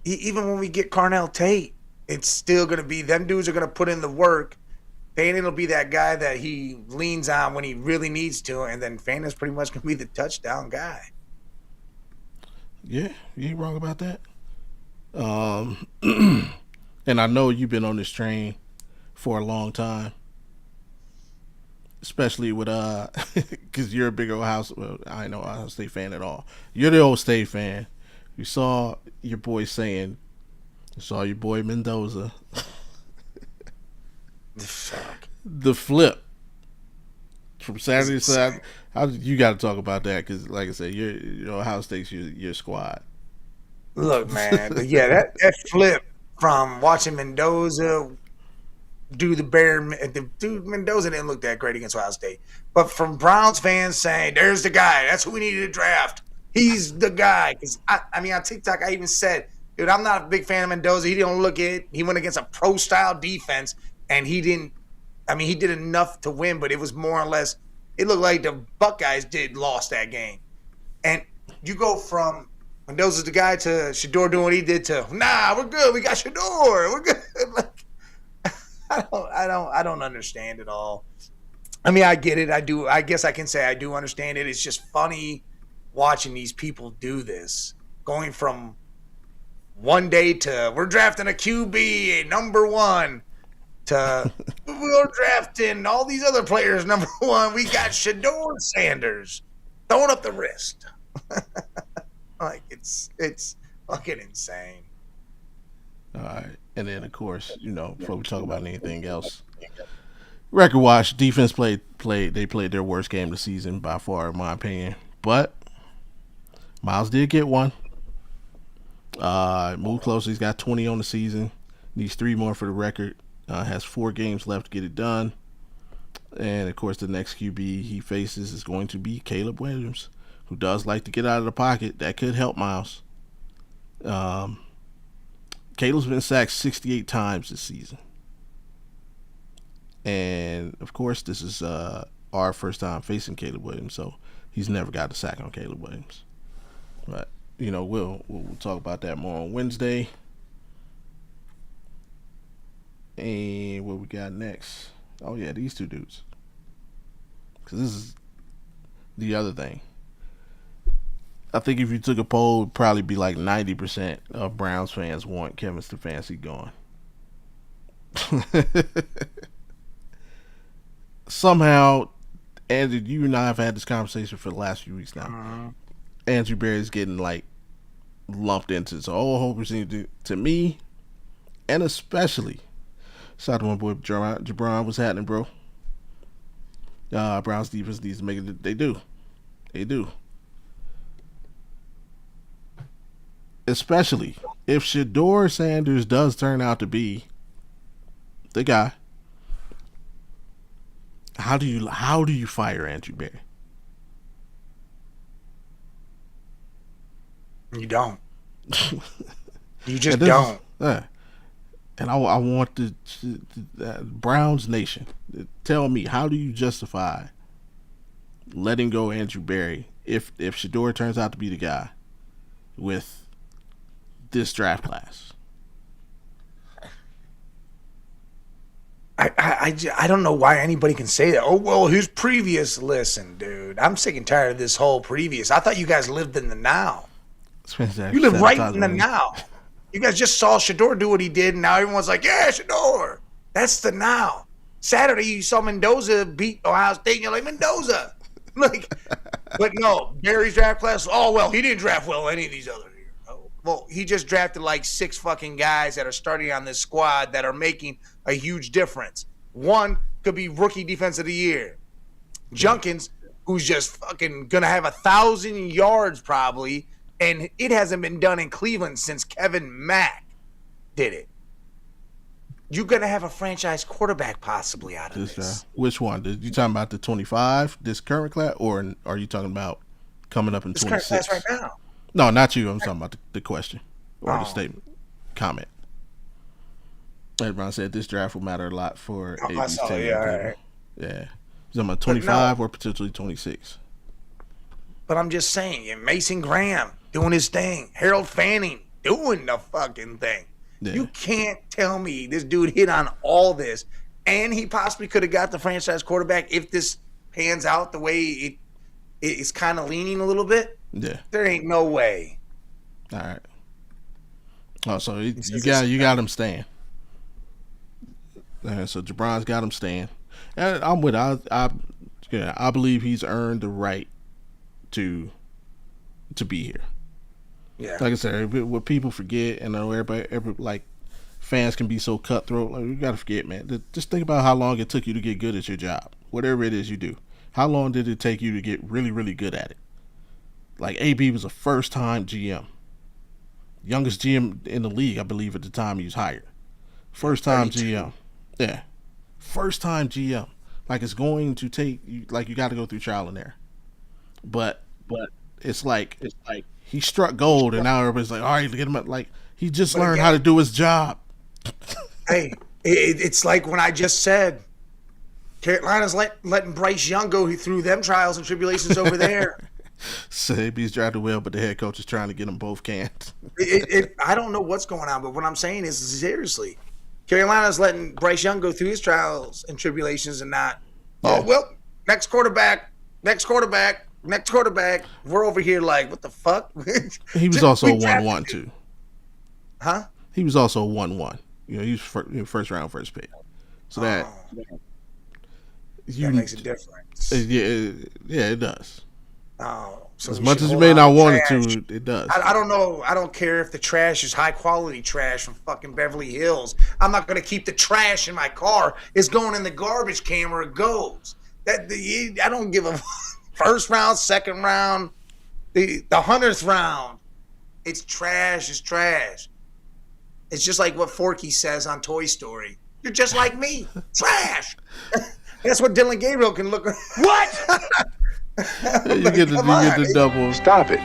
Even when we get Carnell Tate, it's still going to be them dudes are going to put in the work. Fanning will be that guy that he leans on when he really needs to, and then Fanning's pretty much going to be the touchdown guy. Yeah, you ain't wrong about that. And I know you've been on this train for a long time, especially with because you're a big Ohio. Well, I ain't no Ohio State fan at all. You're the old State fan. You saw your boy saying. Saw your boy Mendoza. The flip from Saturday to Saturday. You got to talk about that because, like I said, Ohio State's your squad. Look, man, but yeah, that flip from watching Mendoza do dude Mendoza didn't look that great against Ohio State, but from Browns fans saying, "There's the guy. That's who we needed to draft. He's the guy." Because I mean, on TikTok, I even said. Dude, I'm not a big fan of Mendoza. He didn't look it. He went against a pro-style defense, and he didn't – I mean, he did enough to win, but it was more or less – it looked like the Buckeyes lost that game. And you go from Mendoza's the guy to Shedeur doing what he did to, nah, we're good. We got Shedeur. We're good. Like, I don't understand it all. I mean, I get it. I do. I guess I can say I do understand it. It's just funny watching these people do this, going from – one day to we're drafting a QB number one to we're drafting all these other players number one. We got Shedeur Sanders. throwing up the wrist. Like it's fucking insane. All right, and then of course, before we talk about anything else, record watch defense they played their worst game of the season by far, in my opinion. But Miles did get one. Moved closer. He's got 20 on the season. Needs 3 more for the record. Has 4 games left to get it done. And of course, the next QB he faces is going to be Caleb Williams, who does like to get out of the pocket. That could help Miles. Caleb's been sacked 68 times this season. And of course, this is our first time facing Caleb Williams, so he's never got a sack on Caleb Williams. But we'll talk about that more on Wednesday. And what we got next? Oh yeah, these two dudes. Because this is the other thing. I think if you took a poll, it'd probably be like 90% of Browns fans want Kevin Stefanski gone. Somehow, Andrew, you and I have had this conversation for the last few weeks now. Andrew Berry's getting like lumped into this whole percentage to me, and especially, shout out to my boy Jabron. What's happening, bro? Browns defense needs to make it. They do. Especially if Shedeur Sanders does turn out to be the guy. How do you fire Andrew Berry? You don't. You just don't. And I want the Browns Nation to tell me, how do you justify letting go Andrew Berry if Shedeur turns out to be the guy with this draft class? I don't know why anybody can say that. Oh, well, his previous. Listen, dude, I'm sick and tired of this whole previous. I thought you guys lived in the now. You live right in the now. You guys just saw Shedeur do what he did, and now everyone's like, yeah, Shedeur. That's the now. Saturday, you saw Mendoza beat Ohio State, and you're like, Mendoza. But no, Berry's draft class, oh, well, he didn't draft well any of these other years. Oh, well, he just drafted like 6 fucking guys that are starting on this squad that are making a huge difference. One could be rookie defense of the year. Junkins, who's just fucking going to have 1,000 yards probably, and it hasn't been done in Cleveland since Kevin Mack did it. You're going to have a franchise quarterback possibly out of this. Which one? You talking about the 25, this current class, or are you talking about coming up in 26? This current class right now. No, not you. I'm talking about the question or the statement, comment. LeBron said this draft will matter a lot for AB's team. Yeah. He's talking about 25 or potentially 26. But I'm just saying, Mason Graham doing his thing, Harold Fanning doing the fucking thing. Yeah. You can't tell me this dude hit on all this, and he possibly could have got the franchise quarterback if this pans out the way it's kind of leaning a little bit. Yeah, there ain't no way. All right. Oh, so you got him staying. So Jabron's got him staying, and I'm with. I believe he's earned the right to be here. Yeah. Like I said, what people forget, and I know everybody fans can be so cutthroat. Like, you gotta forget, man. Just think about how long it took you to get good at your job, whatever it is you do. How long did it take you to get really, really good at it? Like, AB was a first-time GM, youngest GM in the league, I believe, at the time he was hired. First-time GM, yeah, first-time GM. Like, it's going to take you. Like, you got to go through trial and error. But it's like he struck gold, and now everybody's like, all right, get him. Like, he just learned how to do his job. Hey, it's like when I just said Carolina's letting Bryce Young go through them trials and tribulations over there. So AB's drafted well, but the head coach is trying to get them both canned. I don't know what's going on, but what I'm saying is, seriously, Carolina's letting Bryce Young go through his trials and tribulations and not, next quarterback. We're over here like, what the fuck? He was also 1-1 too. Huh? He was also 1-1. He was first round, first pick. So that makes a difference. Yeah, it does. So as much as you may not want it to, it does. I don't know. I don't care if the trash is high quality trash from fucking Beverly Hills. I'm not going to keep the trash in my car. It's going in the garbage can where it goes. I don't give a first round, second round, the 100th round. It's trash. It's trash. It's just like what Forky says on Toy Story. You're just like me. Trash. That's what Dylan Gabriel can look. What? You get the double. Stop it.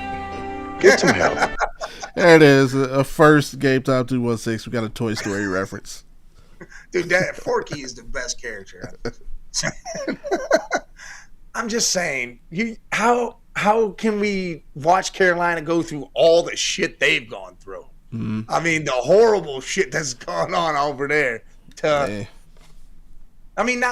Get some help. There it is. A first GameTime216. We got a Toy Story reference. Dude, that Forky is the best character. I'm just saying, how can we watch Carolina go through all the shit they've gone through? Mm-hmm. I mean, the horrible shit that's gone on over there. I mean,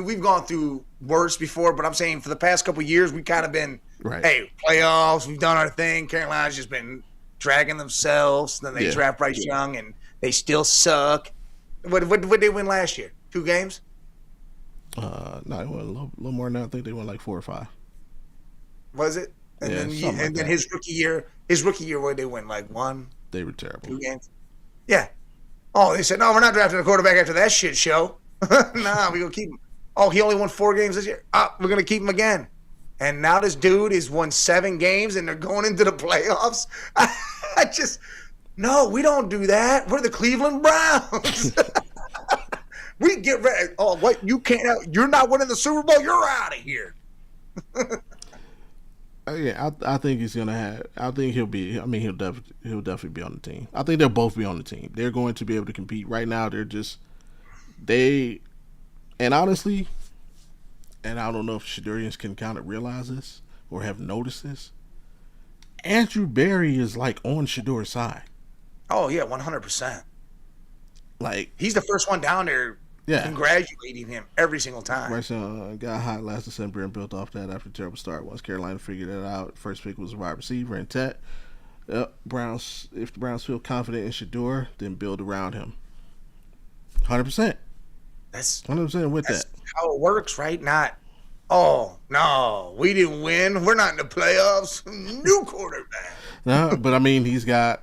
we've gone through worse before, but I'm saying for the past couple of years, we've kind of been, hey, playoffs, we've done our thing. Carolina's just been dragging themselves. Then they draft Bryce Young, and they still suck. What did they win last year? 2 games? No, they won a little more than that. I think they won like 4 or 5. Was it? And then his rookie year, what did they win? Like 1? They were terrible. 2 games? Yeah. Oh, they said, no, we're not drafting a quarterback after that shit show. Nah, we're going to keep him. Oh, he only won 4 games this year. We're going to keep him again. And now this dude has won 7 games, and they're going into the playoffs. No, we don't do that. We're the Cleveland Browns. We get ready. Oh, what? You can't. You're not winning the Super Bowl. You're out of here. Yeah, I think he's gonna have. I think he'll be. I mean, he'll definitely be on the team. I think they'll both be on the team. They're going to be able to compete. Right now, and honestly, and I don't know if Shedeurians can kind of realize this or have noticed this. Andrew Berry is like on Shedeur's side. Oh yeah, 100%. Like he's the first one down there. Yeah. Congratulating him every single time. Bryce got hot last December and built off that after a terrible start. Once Carolina figured it out, first pick was a wide receiver and Tet. If the Browns feel confident in Shedeur, then build around him. 100%. That's 100% with that. How it works, right? Not, oh no, we didn't win. We're not in the playoffs. New quarterback. No, but I mean he's got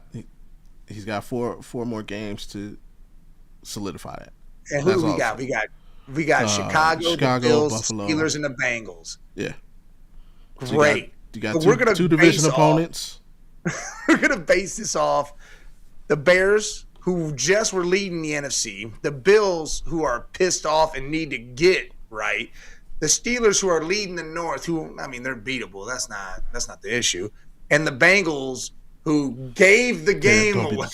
four more games to solidify that. And who do we got? We got Chicago, the Bills, Buffalo, Steelers, and the Bengals. Yeah. Great. You got two division opponents. We're going to base this off the Bears, who just were leading the NFC, the Bills, who are pissed off and need to get right, the Steelers, who are leading the North, who, I mean, they're beatable. That's not the issue. And the Bengals, who gave the game away.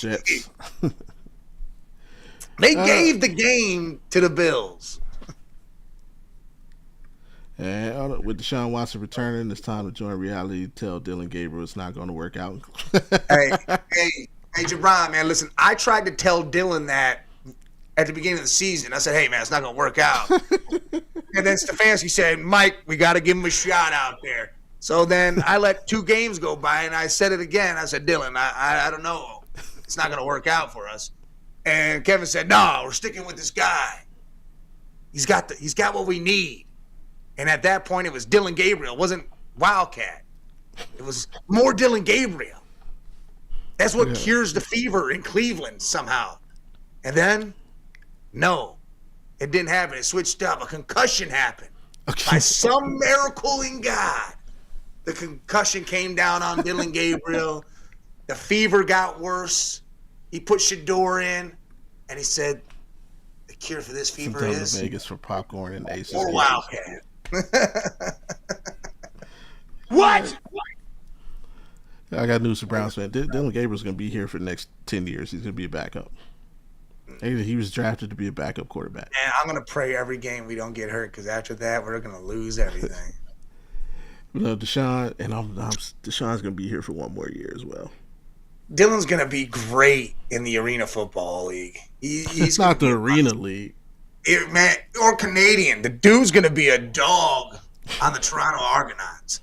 They gave the game to the Bills. And with Deshaun Watson returning, it's time to join reality. Tell Dylan Gabriel it's not going to work out. hey, Jabron, man, listen, I tried to tell Dylan that at the beginning of the season. I said, hey, man, it's not going to work out. And then Stefanski said, Mike, we got to give him a shot out there. So then I let 2 games go by, and I said it again. I said, Dylan, I don't know. It's not going to work out for us. And Kevin said, no, we're sticking with this guy. He's got what we need. And at that point, it was Dylan Gabriel. It wasn't Wildcat. It was more Dylan Gabriel. That's what cures the fever in Cleveland somehow. And then, no, it didn't happen. It switched up. A concussion happened. By some miracle in God. The concussion came down on Dylan Gabriel. The fever got worse. He put Shedeur in, and he said, the cure for this fever is Vegas for popcorn and aces. Or Wildcat. What? I got news for Browns fan. Dylan Gabriel's going to be here for the next 10 years. He's going to be a backup. He was drafted to be a backup quarterback. And I'm going to pray every game we don't get hurt, because after that, we're going to lose everything. Deshaun, and Deshaun's going to be here for 1 more year as well. Dylan's going to be great in the Arena Football League. He's not the Arena League. Man, or Canadian. The dude's going to be a dog on the Toronto Argonauts.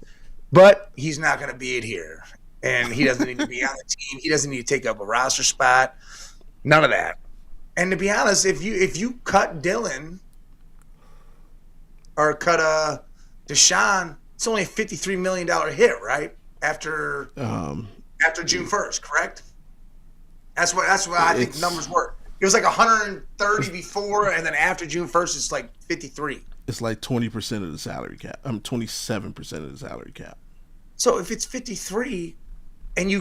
But he's not going to be it here. And he doesn't need to be on the team. He doesn't need to take up a roster spot. None of that. And to be honest, if you cut Dylan or cut Deshaun, it's only a $53 million hit, right? After June 1st, correct? That's what I think the numbers were. It was like 130 before, and then after June 1st, it's like 53. It's like 20% of the salary cap. 27% of the salary cap. So if it's 53, and you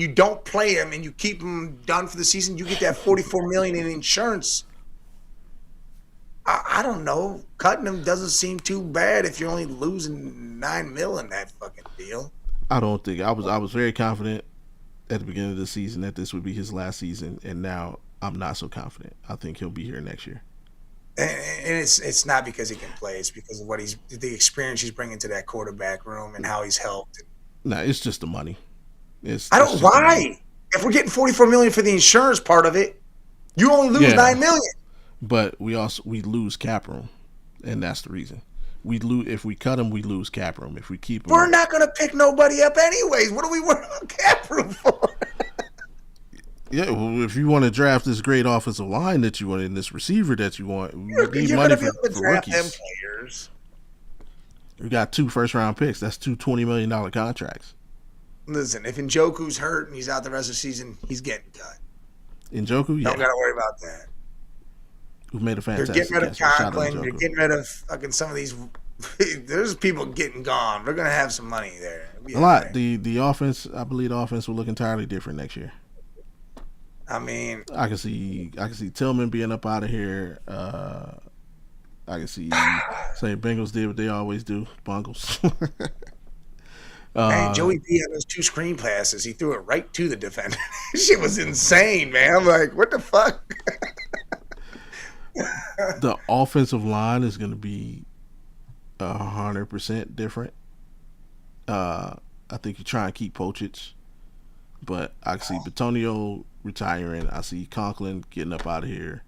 don't play him, and you keep him done for the season, you get that $44 million in insurance. I don't know. Cutting him doesn't seem too bad if you're only losing $9 million in that fucking deal. I don't think I was very confident at the beginning of the season that this would be his last season, and now I'm not so confident. I think he'll be here next year. And it's not because he can play; it's because of the experience he's bringing to that quarterback room and how he's helped. No, it's just the money. Why? If we're getting $44 million for the insurance part of it, you only lose $9 million. But we lose cap room, and that's the reason. We lose if we cut him. We lose cap room. If we keep him, we're not going to pick nobody up anyways. What are we worrying about cap room for? Yeah, well, if you want to draft this great offensive line that you want and this receiver that you want, we need money for rookies. Them players. We got 2 first-round picks. That's 2 $20 million contracts. Listen, if Njoku's hurt and he's out the rest of the season, he's getting cut. Njoku, yeah. Don't got to worry about that. Who made a fantastic They're getting rid of Conklin. They're getting rid of fucking some of these. There's people getting gone. They're going to have some money there. A lot. The offense, I believe the offense will look entirely different next year. I mean, I can see Tillman being up out of here. I can see Bengals did what they always do, Bungles. Man, Joey B had those 2 screen passes. He threw it right to the defender. Shit was insane, man. I'm like, what the fuck? The offensive line is going to be 100% different. I think you try and keep Pochich, but I see Bitonio retiring. I see Conklin getting up out of here.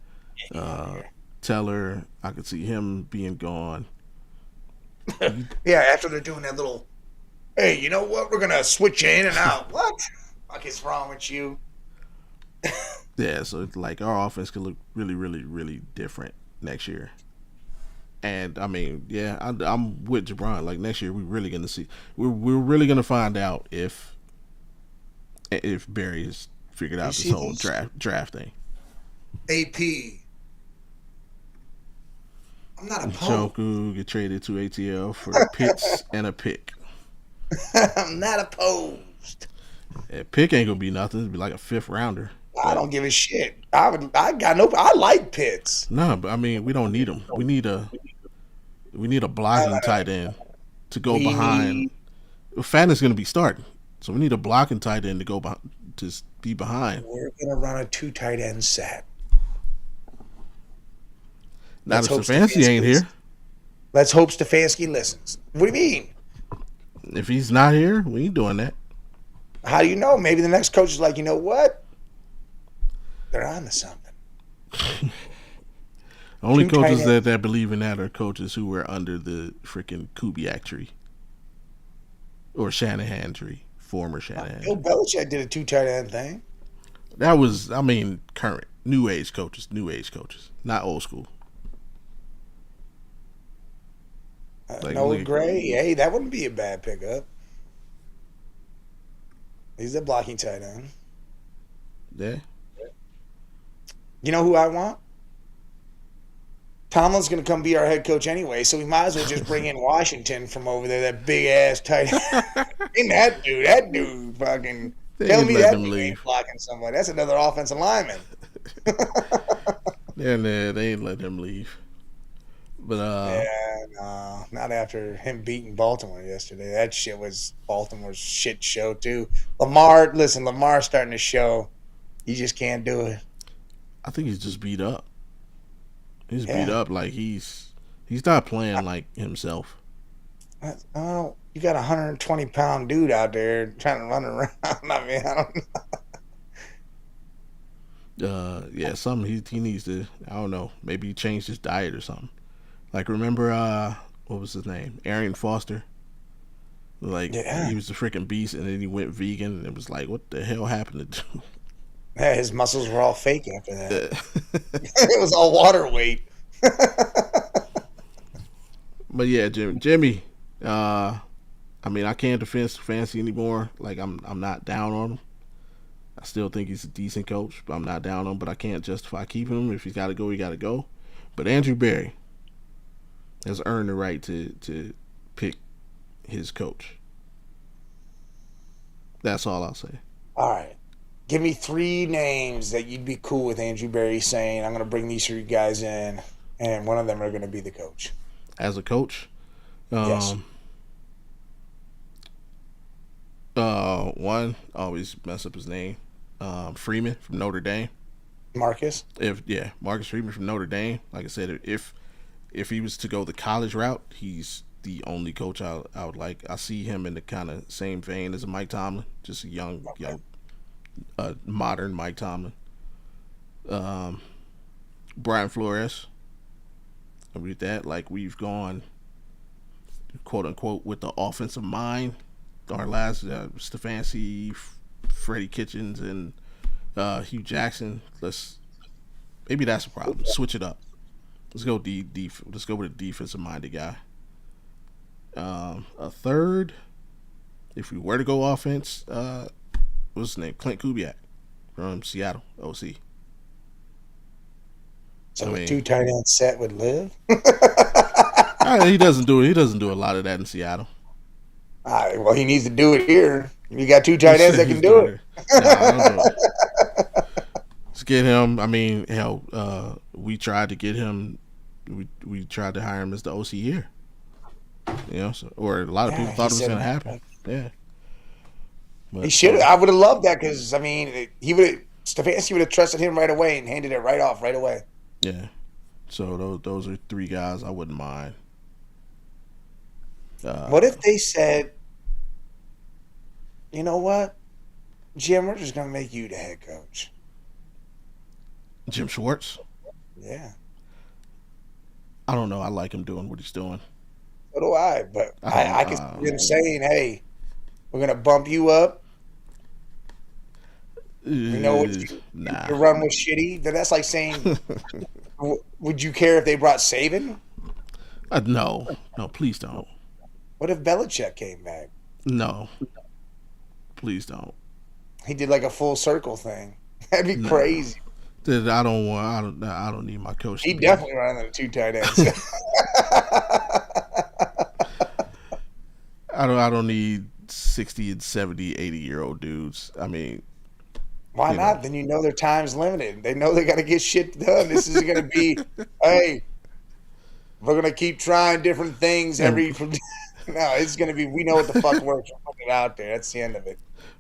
Teller, I could see him being gone. Yeah, after they're doing that little, hey, you know what? We're gonna switch in and out. What? What is wrong with you? Yeah, so it's like our offense could look really, really, really different next year. And I mean, yeah, I'm with Jabron. Like next year, we're really gonna see. We're really gonna find out if Barry has figured out this whole draft thing. AP. I'm not opposed. Njoku get traded to ATL for picks and a pick. I'm not opposed. Yeah, pick ain't gonna be nothing. It'll be like a 5th rounder. I don't give a shit. I like Pitts. No, but I mean, we don't need him. We need a blocking tight end to go behind. Fannon's going to be starting, so we need a blocking tight end to go to be behind. We're going to run a 2 tight end set. Now that Stefanski ain't here. Let's hope Stefanski listens. What do you mean? If he's not here, we ain't doing that. How do you know? Maybe the next coach is like, you know what? They're on to something. Only coaches that believe in that are coaches who were under the freaking Kubiak tree. Or Shanahan tree. Former Shanahan. Bill Belichick did a 2 tight end thing. That was, current. New age coaches. Not old school. Noah Gray. Hey, that wouldn't be a bad pickup. He's a blocking tight end. Yeah. You know who I want? Tomlin's going to come be our head coach anyway, so we might as well just bring in Washington from over there, that big-ass tight end. And that dude fucking... Tell me that dude ain't blocking somebody. That's another offensive lineman. Yeah, they ain't let him leave. But no, not after him beating Baltimore yesterday. That shit was Baltimore's shit show, too. Lamar's starting to show. He just can't do it. I think he's just beat up. He's beat up like he's not playing like himself. Oh, you got a 120-pound dude out there trying to run around. I mean, I don't know. Yeah, something he needs to. I don't know. Maybe he changed his diet or something. Like remember, what was his name? Arian Foster. Like he was a freaking beast, and then he went vegan, and it was like, what the hell happened to him? Yeah, his muscles were all fake after that. It was all water weight. But yeah, Jimmy, I mean, I can't defend Stefanski anymore. Like I'm not down on him. I still think he's a decent coach, but I'm not down on him. But I can't justify keeping him. If he's got to go, he got to go. But Andrew Berry has earned the right to pick his coach. That's all I'll say. All right. Give me 3 names that you'd be cool with Andrew Berry saying, I'm going to bring these 3 guys in, and one of them are going to be the coach. As a coach, Yes. One, always mess up his name. Freeman from Notre Dame. Marcus? Marcus Freeman from Notre Dame. Like I said, if he was to go the college route, he's the only coach I would like. I see him in the kind of same vein as a Mike Tomlin, just a young, modern Mike Tomlin. Brian Flores. I read that. Like, we've gone, quote unquote, with the offensive mind. Our last Stefanski, Freddie Kitchens, and Hugh Jackson. Maybe that's a problem. Switch it up. Let's go Let's go with a defensive minded guy. A third, if we were to go offense, what's his name? Clint Kubiak from Seattle, OC. So a 2 tight end set would live? He doesn't do it. He doesn't do a lot of that in Seattle. Well, he needs to do it here. You got 2 tight ends that can do it. I don't do it. Let's get him. I mean, hell, we tried to get him. We tried to hire him as the OC here. Or a lot of people thought it was going to happen. Yeah. But, he should. I would have loved that because Stefanski would have trusted him right away and handed it right off right away. Yeah. So those are 3 guys I wouldn't mind. What if they said, you know what, Jim, we're just going to make you the head coach? Jim Schwartz? Yeah. I don't know. I like him doing what he's doing. So do I. But I can see him saying, hey, we're going to bump you up. You know what your run was shitty. Then that's like saying, would you care if they brought Saban? No, please don't. What if Belichick came back? No, please don't. He did like a full circle thing. That'd be crazy. I don't need my coach. He definitely ran the 2 tight ends. I don't need 60 and 70, 80-year-old dudes. I mean, why not? Then their time's limited. They know they got to get shit done. This is going to be, hey, we're going to keep trying different things every. No, it's going to be, we know what the fuck works. We'll put it out there. That's the end of it.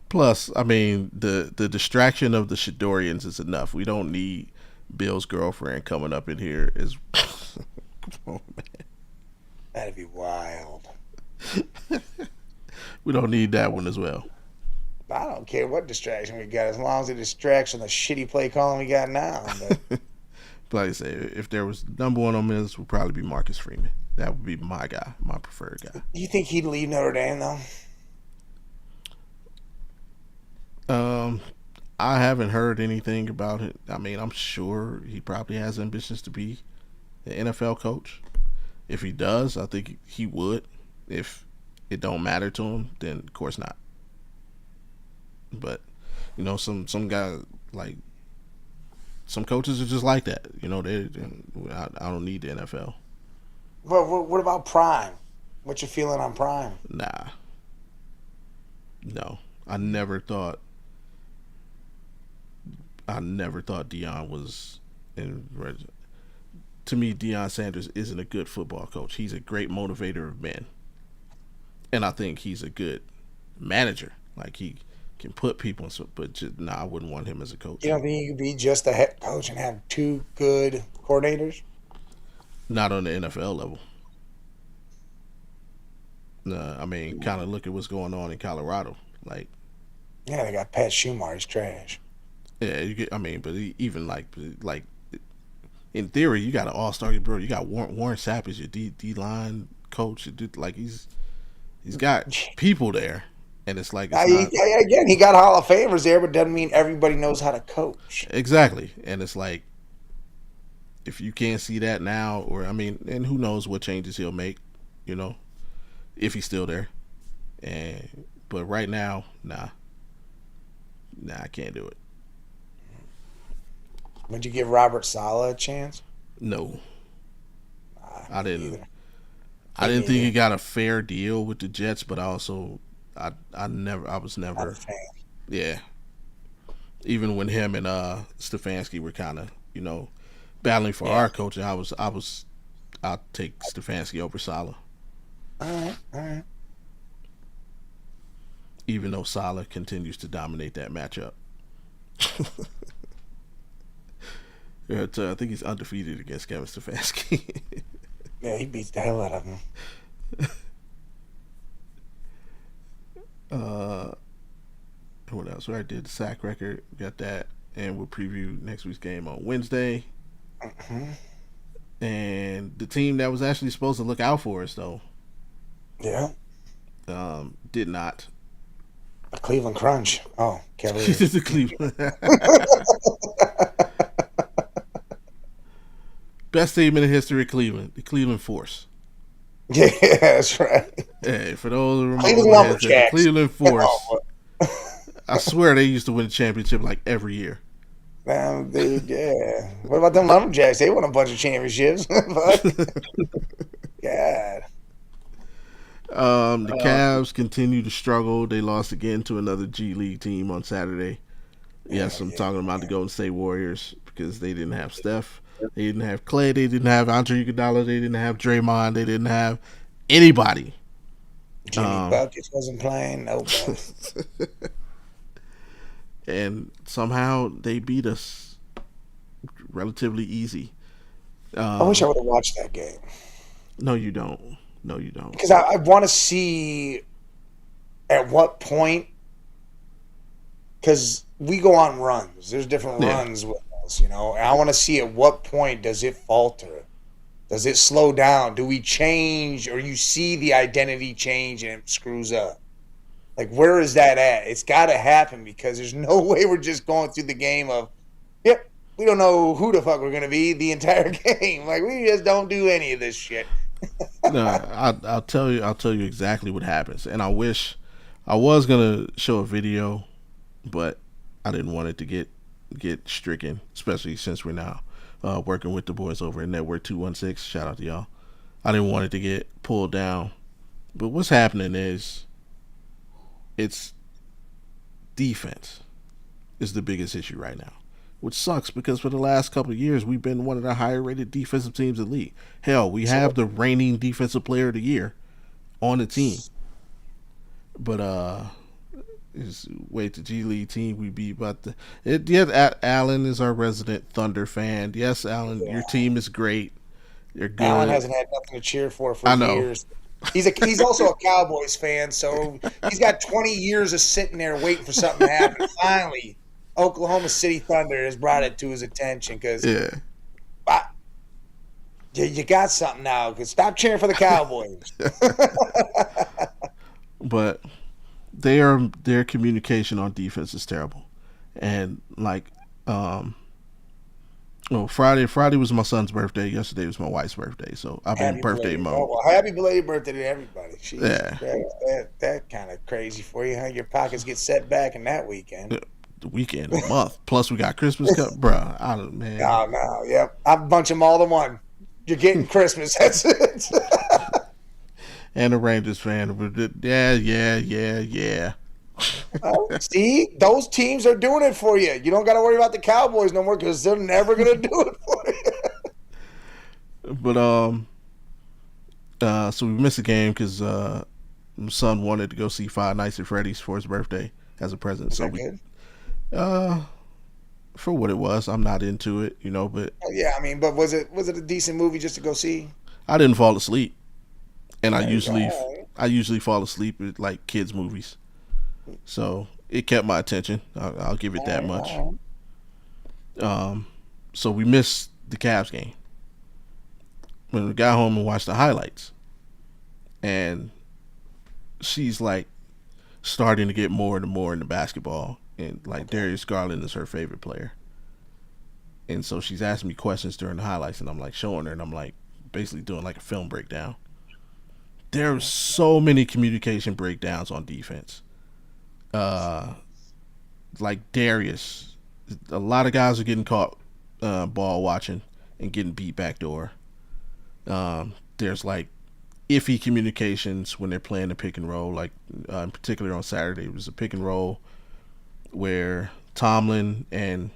Plus, I mean, the distraction of the Shedeurians is enough. We don't need Bill's girlfriend coming up in here. Come on, man. That'd be wild. We don't need that one as well. I don't care what distraction we got, as long as it distracts from the shitty play calling we got now. But like I say, if there was number one on my list, would probably be Marcus Freeman. That would be my guy, my preferred guy. You think he'd leave Notre Dame though? I haven't heard anything about it. I mean, I'm sure he probably has ambitions to be an NFL coach. If he does, I think he would. If it don't matter to him, then of course not. But some guys, like, some coaches are just like that. I don't need the NFL. Well, what about Prime? What's your feeling on Prime? Nah. No, I never thought Deion was in. To me, Deion Sanders isn't a good football coach. He's a great motivator of men, and I think he's a good manager. Like, he can put people in, but I wouldn't want him as a coach. You don't think you could be just a head coach and have 2 good coordinators? Not on the NFL level. I mean, kind of look at what's going on in Colorado. Like, yeah, they got Pat Schumacher. He's trash. Yeah, but even like in theory, you got an all-star, bro. You got Warren Sapp as your D line coach. Like, he's got people there, and it's like again, he got Hall of Famers there, but doesn't mean everybody knows how to coach. Exactly, and it's like, if you can't see that now, and who knows what changes he'll make, if he's still there. But right now, nah, I can't do it. Would you give Robert Saleh a chance? No, I didn't. Either. I didn't think he got a fair deal with the Jets, but I was never, Not a fan. yeah. Even when him and Stefanski were kind of, battling for our coaching, I'll take Stefanski over Saleh. All right. Even though Saleh continues to dominate that matchup. I think he's undefeated against Kevin Stefanski. Yeah, he beats the hell out of him. What else? Where I did the sack record, got that, and we'll preview next week's game on Wednesday. Mm-hmm. And the team that was actually supposed to look out for us, though, did not. The Cleveland Crunch. Oh, Cavaliers. The Cleveland. Best team in the history of Cleveland, the Cleveland Force. Yeah, that's right. Hey, for those who remember, Cleveland Lumberjacks. Cleveland Force. I swear they used to win the championship like every year. Damn, dude, yeah. What about them Lumberjacks? They won a bunch of championships. God. The Cavs continue to struggle. They lost again to another G League team on Saturday. Yes, I'm talking about the Golden State Warriors because they didn't have Steph. They didn't have Clay. They didn't have Andre Iguodala. They didn't have Draymond. They didn't have anybody. Jimmy Buckets wasn't playing. Nobody. And somehow they beat us relatively easy. I wish I would have watched that game. No, you don't. Because I want to see at what point, because we go on runs. There's different runs with us, And I want to see at what point does it falter? Does it slow down? Do we change, or you see the identity change and it screws up? Like, where is that at? It's got to happen because there's no way we're just going through the game of, we don't know who the fuck we're going to be the entire game. Like, we just don't do any of this shit. No, I'll tell you exactly what happens. And I wish I was going to show a video, but I didn't want it to get stricken, especially since we're now working with the boys over at Network 216. Shout out to y'all. I didn't want it to get pulled down. But what's happening is it's defense is the biggest issue right now, which sucks because for the last couple of years we've been one of the higher rated defensive teams in the league. Hell, we have the reigning defensive player of the year on the team. But wait, the G League team we beat, but Alan is our resident Thunder fan. Yes, Alan, your team is great. You're good. Alan hasn't had nothing to cheer for years. He's also a Cowboys fan, so he's got 20 years of sitting there waiting for something to happen. Finally, Oklahoma City Thunder has brought it to his attention because you got something now. Cause stop cheering for the Cowboys. But their communication on defense is terrible, and Friday was my son's birthday. Yesterday was my wife's birthday, so I've been in birthday mode. Oh, well, happy belated birthday to everybody. That kind of crazy for you, huh? Your pockets get set back in that weekend. The weekend, a month. Plus we got Christmas coming, bro. Man. No, yep. I bunch them all in one. You're getting Christmas. That's it. And a Rangers fan. Yeah. See, those teams are doing it for you. You don't got to worry about the Cowboys no more because they're never going to do it for you. But so we missed a game because my son wanted to go see Five Nights at Freddy's for his birthday as a present. So for what it was, I'm not into it, But but was it a decent movie just to go see? I didn't fall asleep, and I usually fall asleep at like kids movies. So it kept my attention. I'll give it that much. So we missed the Cavs game. When we got home and watched the highlights, and she's like starting to get more and more into basketball, and Darius Garland is her favorite player. And so she's asking me questions during the highlights, and I'm like showing her, and I'm like basically doing like a film breakdown. There are so many communication breakdowns on defense. Like Darius, a lot of guys are getting caught ball watching and getting beat backdoor. There's like iffy communications when they're playing the pick and roll. Like in particular on Saturday, it was a pick and roll where Tomlin and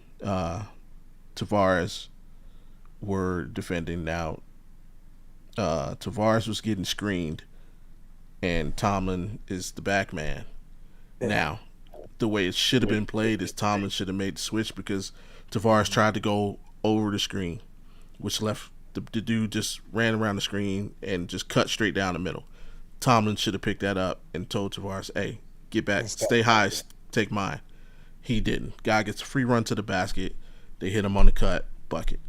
Tavares were defending. Now Tavares was getting screened, and Tomlin is the back man. Yeah. Now, the way it should have been played is Tomlin should have made the switch because Tavares tried to go over the screen, which left the dude just ran around the screen and just cut straight down the middle. Tomlin should have picked that up and told Tavares, hey, get back, stay high, take mine. He didn't. Guy gets a free run to the basket. They hit him on the cut, bucket.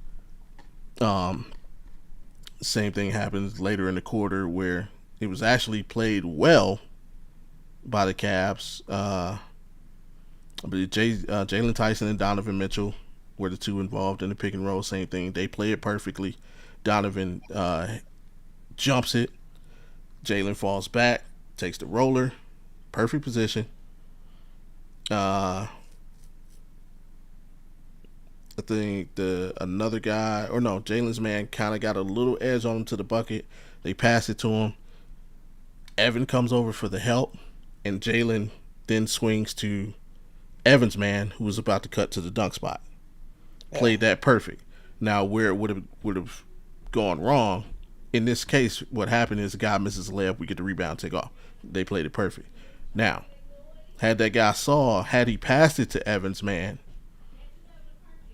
Same thing happens later in the quarter where it was actually played well by the Cavs. But Jalen Tyson and Donovan Mitchell were the two involved in the pick and roll. Same thing. They play it perfectly. Donovan jumps it. Jalen falls back, takes the roller. Perfect position. I think another guy, or no, Jalen's man kind of got a little edge on him to the bucket. They pass it to him. Evan comes over for the help, and Jalen then swings to Evan's man, who was about to cut to the dunk spot. Yeah. Played that perfect. Now, where it would have gone wrong, in this case, what happened is the guy misses a layup, we get the rebound, take off. They played it perfect. Now, had he passed it to Evan's man,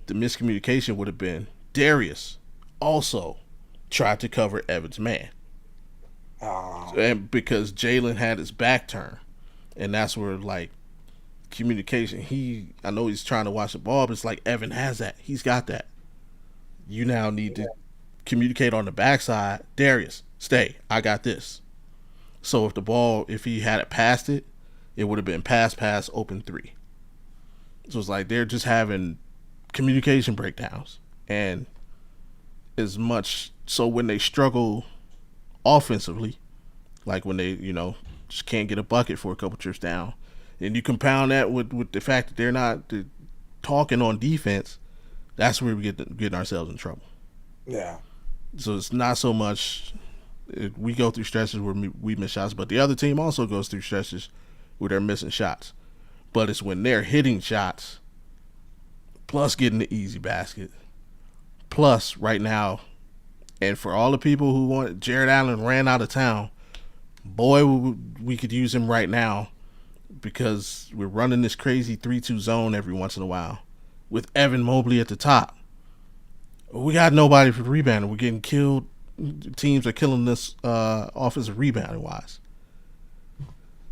the miscommunication would have been Darius also tried to cover Evan's man. Oh. And because Jalen had his back turned, and that's where like communication. I know he's trying to watch the ball, but it's like Evan has that. He's got that. You now need to communicate on the backside. Darius, stay. I got this. So if he had it past it, it would have been pass, open three. So it's like they're just having communication breakdowns, and as much so when they struggle offensively, like when they just can't get a bucket for a couple trips down, and you compound that with the fact that they're not talking on defense, that's where we getting ourselves in trouble. Yeah. So it's not so much we go through stretches where we miss shots, but the other team also goes through stretches where they're missing shots. But it's when they're hitting shots, plus getting the easy basket, plus right now, and for all the people who want Jared Allen ran out of town, boy, we could use him right now because we're running this crazy 3-2 zone every once in a while with Evan Mobley at the top. We got nobody for rebounding. We're getting killed. Teams are killing this offensive rebounding wise.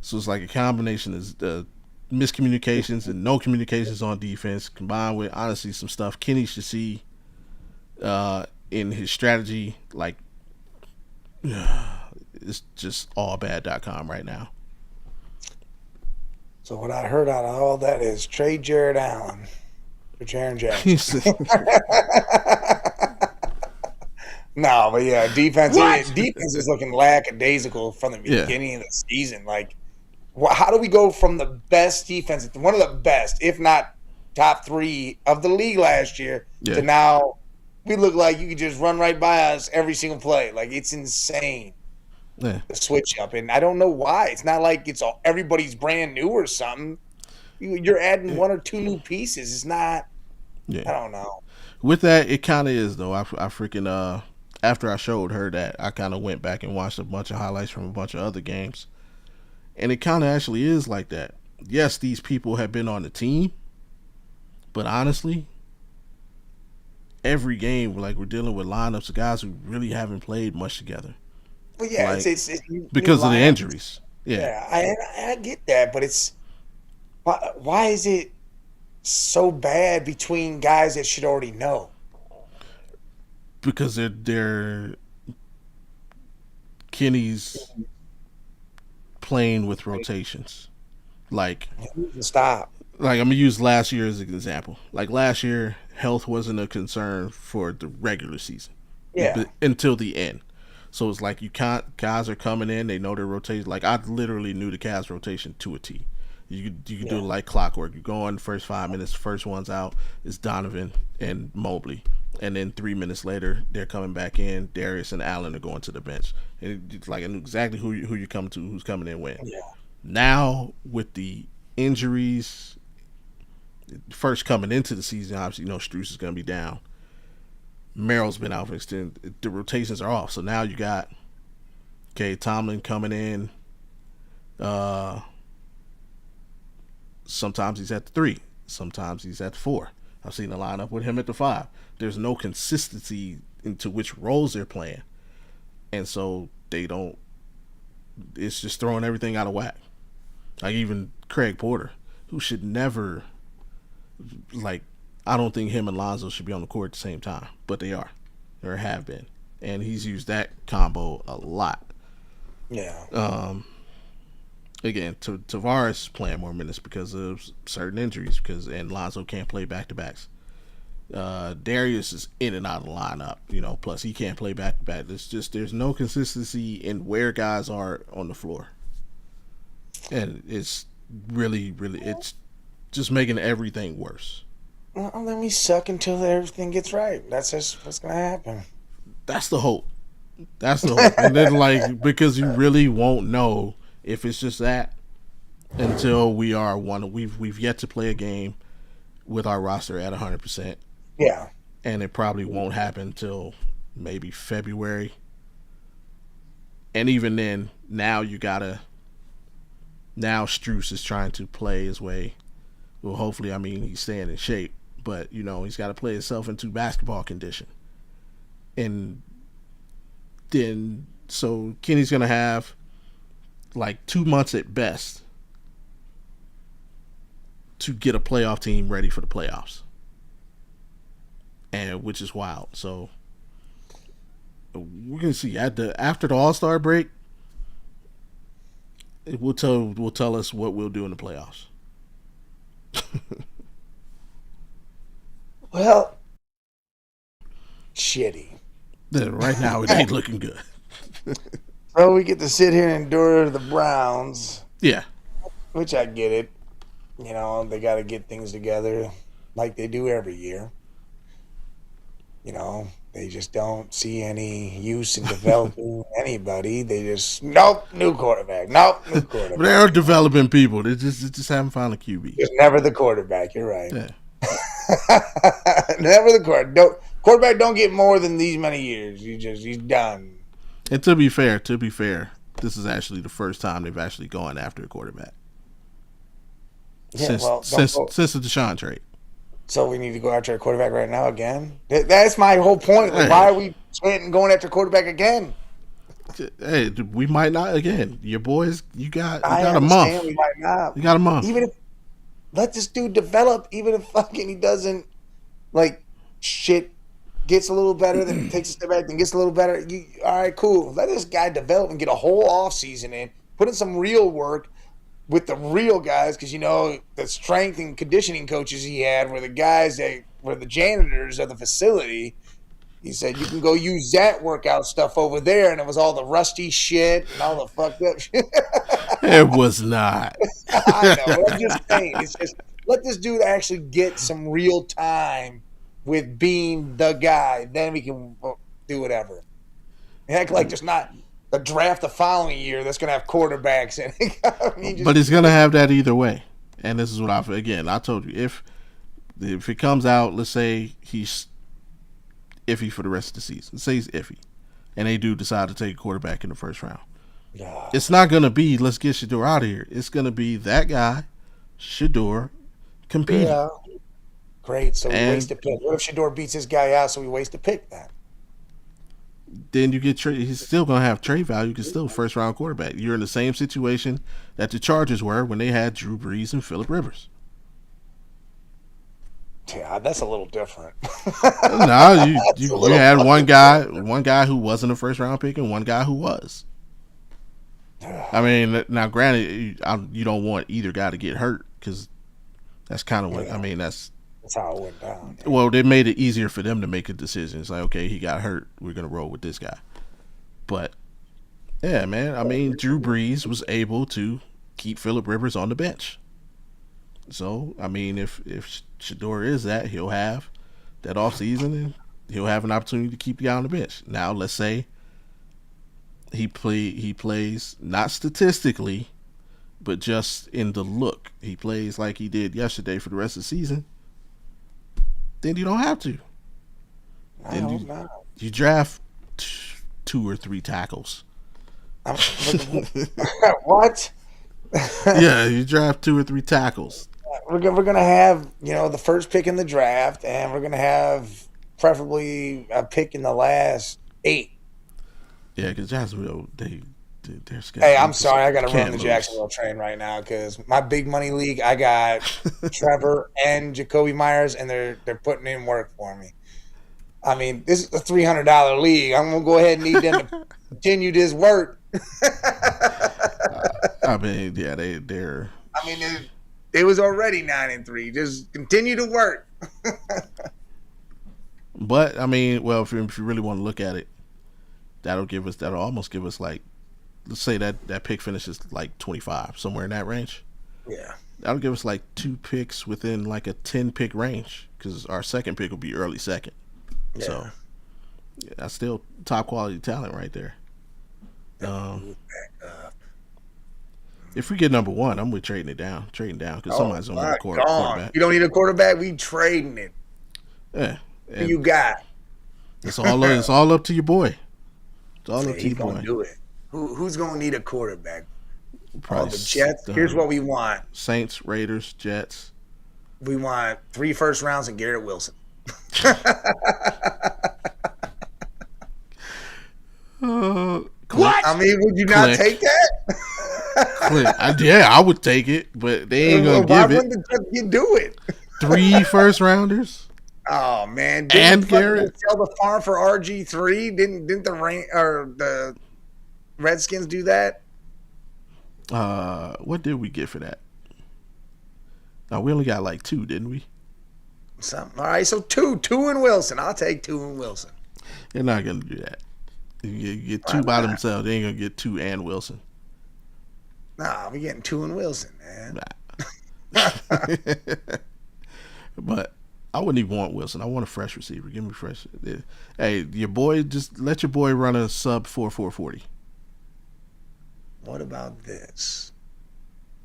So it's like a combination of miscommunications and no communications on defense, combined with honestly some stuff Kenny should see in his strategy. Like it's just allbad.com right now. So what I heard out of all that is trade Jared Allen for Jaren Jackson. No, but yeah, defense is looking lackadaisical from the beginning of the season. Like, how do we go from the best defense, one of the best, if not top 3 of the league last year, to now we look like you could just run right by us every single play? Like, it's insane. The switch up, and I don't know why. It's not like it's everybody's brand new or something. You're adding 1 or 2 new pieces. It's not. I don't know. With that, it kind of is though. I freaking after I showed her that, I kind of went back and watched a bunch of highlights from a bunch of other games, and it kind of actually is like that. Yes, these people have been on the team, but honestly, every game, like, we're dealing with lineups of guys who really haven't played much together. Well, yeah, like, it's because of the injuries. Yeah, I get that, but it's why is it so bad between guys that should already know? Because they're Kenny's playing with rotations. Like, stop. Like, I'm gonna use last year as an example. Like, last year, health wasn't a concern for the regular season. Yeah. Until the end. So it's like you can't. Guys are coming in. They know their rotation. Like I literally knew the Cavs rotation to a T. You could do it like clockwork. You go on the first 5 minutes. First one's out is Donovan and Mobley, and then 3 minutes later they're coming back in. Darius and Allen are going to the bench. And it's like I knew exactly who you're coming to, who's coming in when. Yeah. Now with the injuries, first coming into the season, obviously Strus is going to be down. Merrill's been out for extended. The rotations are off, so now you got Tomlin coming in. Sometimes he's at the 3, sometimes he's at the 4. I've seen the lineup with him at the 5. There's no consistency into which roles they're playing, and so they don't. It's just throwing everything out of whack. Like even Craig Porter, who should never, like, I don't think him and Lonzo should be on the court at the same time, but they are, or have been, and he's used that combo a lot. Yeah. Again, Tavares playing more minutes because of certain injuries, and Lonzo can't play back to backs. Darius is in and out of the lineup, plus he can't play back to back. There's no consistency in where guys are on the floor, and it's really it's just making everything worse. Well, let me suck until everything gets right. That's just what's gonna happen. That's the hope. And then because you really won't know if it's just that until we are one. We've yet to play a game with our roster at 100%. Yeah, and it probably won't happen until maybe February. And even then, now Strus is trying to play his way. Well, hopefully, he's staying in shape, but he's got to play himself into basketball condition. And then, so Kenny's gonna have like 2 months at best to get a playoff team ready for the playoffs, and which is wild. So we're gonna see after the All-Star break. It will tell us what we'll do in the playoffs. Well, shitty. Right now, it ain't looking good. So we get to sit here and endure the Browns. Yeah. Which I get it. They got to get things together like they do every year. They just don't see any use in developing anybody. They just, new quarterback. But they are developing people. They just haven't found a QB. It's never the quarterback. You're right. Yeah. Never the quarterback. Quarterback don't get more than these many years. He's done. And to be fair, this is actually the first time they've actually gone after a quarterback. Yeah, since the Deshaun trade. So we need to go after a quarterback right now again? That's my whole point. Like, why are we going after quarterback again? Hey, we might not again. Your boys, you got a month. We might not. You got a month. Even if let this dude develop, even if fucking he doesn't shit gets a little better, then takes a step back, then gets a little better. All right, cool. Let this guy develop and get a whole off season in. Put in some real work with the real guys, because the strength and conditioning coaches he had were the guys that were the janitors of the facility. He said you can go use that workout stuff over there, and it was all the rusty shit and all the fucked up shit. It was not. I know. I'm just saying. It's just let this dude actually get some real time with being the guy. Then we can do whatever. Heck, just not the draft the following year that's going to have quarterbacks in it. But it's going to have that either way. And this is what I told you. If it comes out, let's say he's iffy for the rest of the season. Let's say he's iffy. And they do decide to take a quarterback in the first round. Yeah. It's not going to be, let's get Shedeur out of here. It's going to be that guy, Shedeur, competing. Yeah. Great. So we waste a pick. What if Shedeur beats this guy out, so we waste a pick then? Then you get trade. He's still going to have trade value. He's still first round quarterback. You're in the same situation that the Chargers were when they had Drew Brees and Phillip Rivers. Yeah, that's a little different. No, you had one guy who wasn't a first round pick and one guy who was. I mean, now granted, you don't want either guy to get hurt because that's kind of what that's how it went down. Well, they made it easier for them to make a decision. It's like, okay, he got hurt. We're gonna roll with this guy. But yeah, man. I mean, Drew Brees was able to keep Phillip Rivers on the bench. So I mean, if Shedeur is that, he'll have that offseason and he'll have an opportunity to keep the guy on the bench. Now, let's say he plays not statistically, but just in the look. He plays like he did yesterday for the rest of the season. Then you don't have to. Then you draft 2 or 3 tackles. What? Yeah, you draft 2 or 3 tackles. We're gonna have the first pick in the draft, and we're gonna have preferably a pick in the last 8. Yeah, because Jacksonville, they're scared. Hey, I'm sorry, I gotta run the Jacksonville train right now because my big money league, I got Trevor and Jacoby Myers, and they're putting in work for me. I mean, this is a $300 league. I'm gonna go ahead and need them to continue this work. I mean, yeah, they're. I mean, it was already 9-3. Just continue to work. But I mean, well, if you really want to look at it, that'll almost give us like, let's say that pick finishes like 25, somewhere in that range. Yeah, that'll give us like 2 picks within like a 10 pick range because our second pick will be early second. Yeah. So yeah, that's still top quality talent right there. If we get number 1, I'm with trading down because somebody's gonna want a quarterback. You don't need a quarterback. We trading it. Yeah. Who you got? It's all up to your boy. It's all up to your boy. Gonna do it. Who's gonna need a quarterback? Probably the Jets. Here's what we want: Saints, Raiders, Jets. We want 3 first rounds and Garrett Wilson. What? I mean, would you not take that? Yeah, I would take it, but they ain't gonna give it. Why wouldn't you do it? 3 first rounders. Oh man! And Garrett sell the farm for RG3. Didn't the Redskins do that? What did we get for that? No, we only got like 2, didn't we? Something. All right, so 2 and Wilson. I'll take 2 and Wilson. They're not gonna do that. You get 2 by themselves. They ain't gonna get 2 and Wilson. Nah, we getting 2 and Wilson, man. Nah. But I wouldn't even want Wilson. I want a fresh receiver. Give me fresh. Hey, your boy, just let your boy run a sub 4.40. What about this?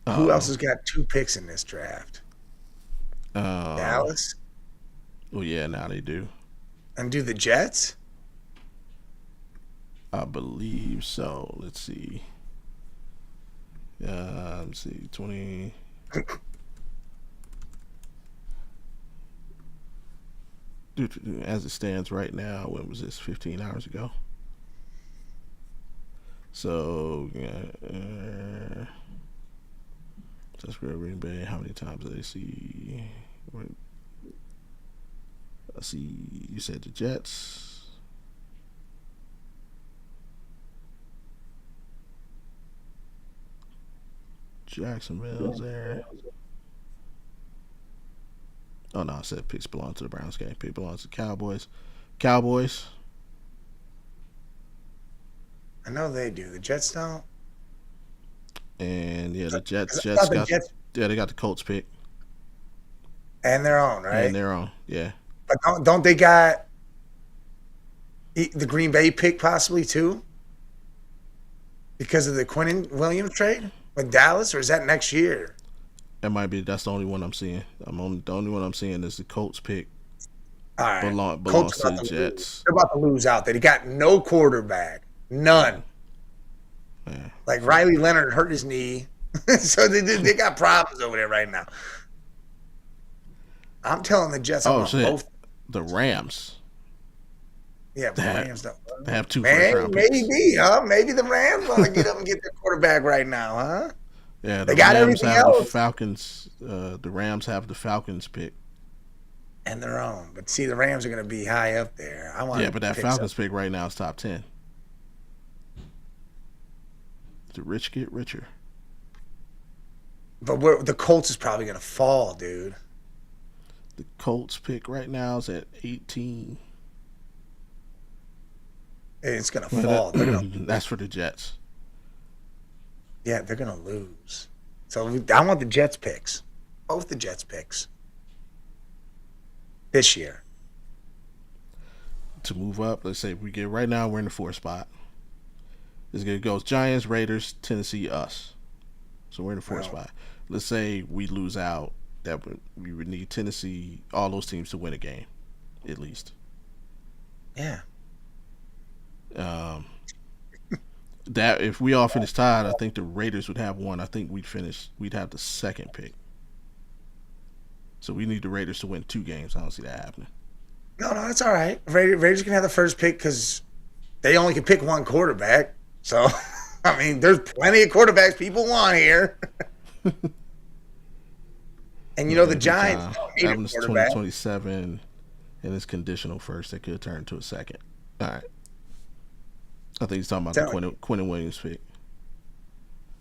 Who else has got 2 picks in this draft? Dallas? Oh, yeah, now they do. And do the Jets? I believe so. Let's see. 20. As it stands right now, when was this? 15 hours ago. So, that's where Green Bay. How many times do they see? I see. You said the Jets. Jacksonville's there. Oh no, I said picks belong to the Browns game. Pick belongs to Cowboys. Cowboys. I know they do. The Jets don't. And yeah, the Jets they got the Colts pick. And their own, right? And their own, yeah. But don't they got the Green Bay pick possibly too? Because of the Quinnen Williams trade with Dallas, or is that next year? That might be. That's the only one I'm seeing. The only one I'm seeing is the Colts pick. All right. Belongs to the Jets. They're about to lose out there. They got no quarterback. None. Yeah. Like Riley Leonard hurt his knee. So they got problems over there right now. I'm telling the Jets. Both. The Rams. Yeah, the Rams don't. They have 2 first round picks. Maybe, huh? Maybe the Rams want to get up and get their quarterback right now, huh? Yeah, they got everything else. The Falcons. The Rams have the Falcons pick. And their own. But see, the Rams are going to be high up there. But that Falcons pick right now is top 10. The rich get richer. But the Colts is probably going to fall, dude. The Colts pick right now is at 18. It's gonna fall. That's for the Jets. Yeah, they're gonna lose. So I want the Jets picks, both the Jets picks this year to move up. Let's say we get right now we're in the 4th spot. It goes Giants, Raiders, Tennessee, us. So we're in the 4th spot. Let's say we lose out. That we would need Tennessee, all those teams to win a game, at least. Yeah. That if we all finish tied, I think the Raiders would have one. I think we'd have the 2nd pick. So we need the Raiders to win 2 games. I don't see that happening. No, that's all right. Raiders can have the 1st pick because they only can pick one quarterback. So, I mean, there's plenty of quarterbacks people want here. And you know the Giants don't need a quarterback. 2027, and it's conditional first. It could turn to a 2nd. All right. I think he's talking about the Quentin Williams pick.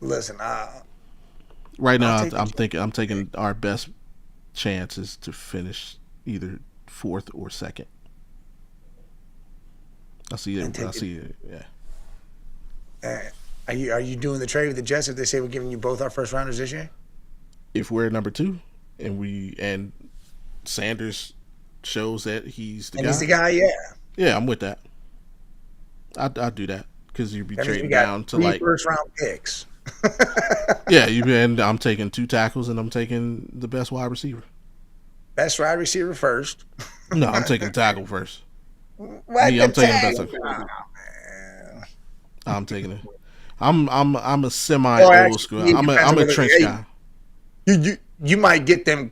Listen, right now I'm taking our best chances to finish either 4th or 2nd. I see it. Yeah. Are you doing the trade with the Jets if they say we're giving you both our 1st rounders this year? If we're number 2 and Sanders shows that he's the guy. He's the guy, yeah. Yeah, I'm with that. I'd do that because you'd be trading down to 3 first-round picks. Yeah, and I'm taking 2 tackles and I'm taking the best wide receiver. Best wide receiver first. No, I'm taking tackle first. I'm taking the best. I'm taking it. I'm a semi old school. I'm a trench guy. You might get them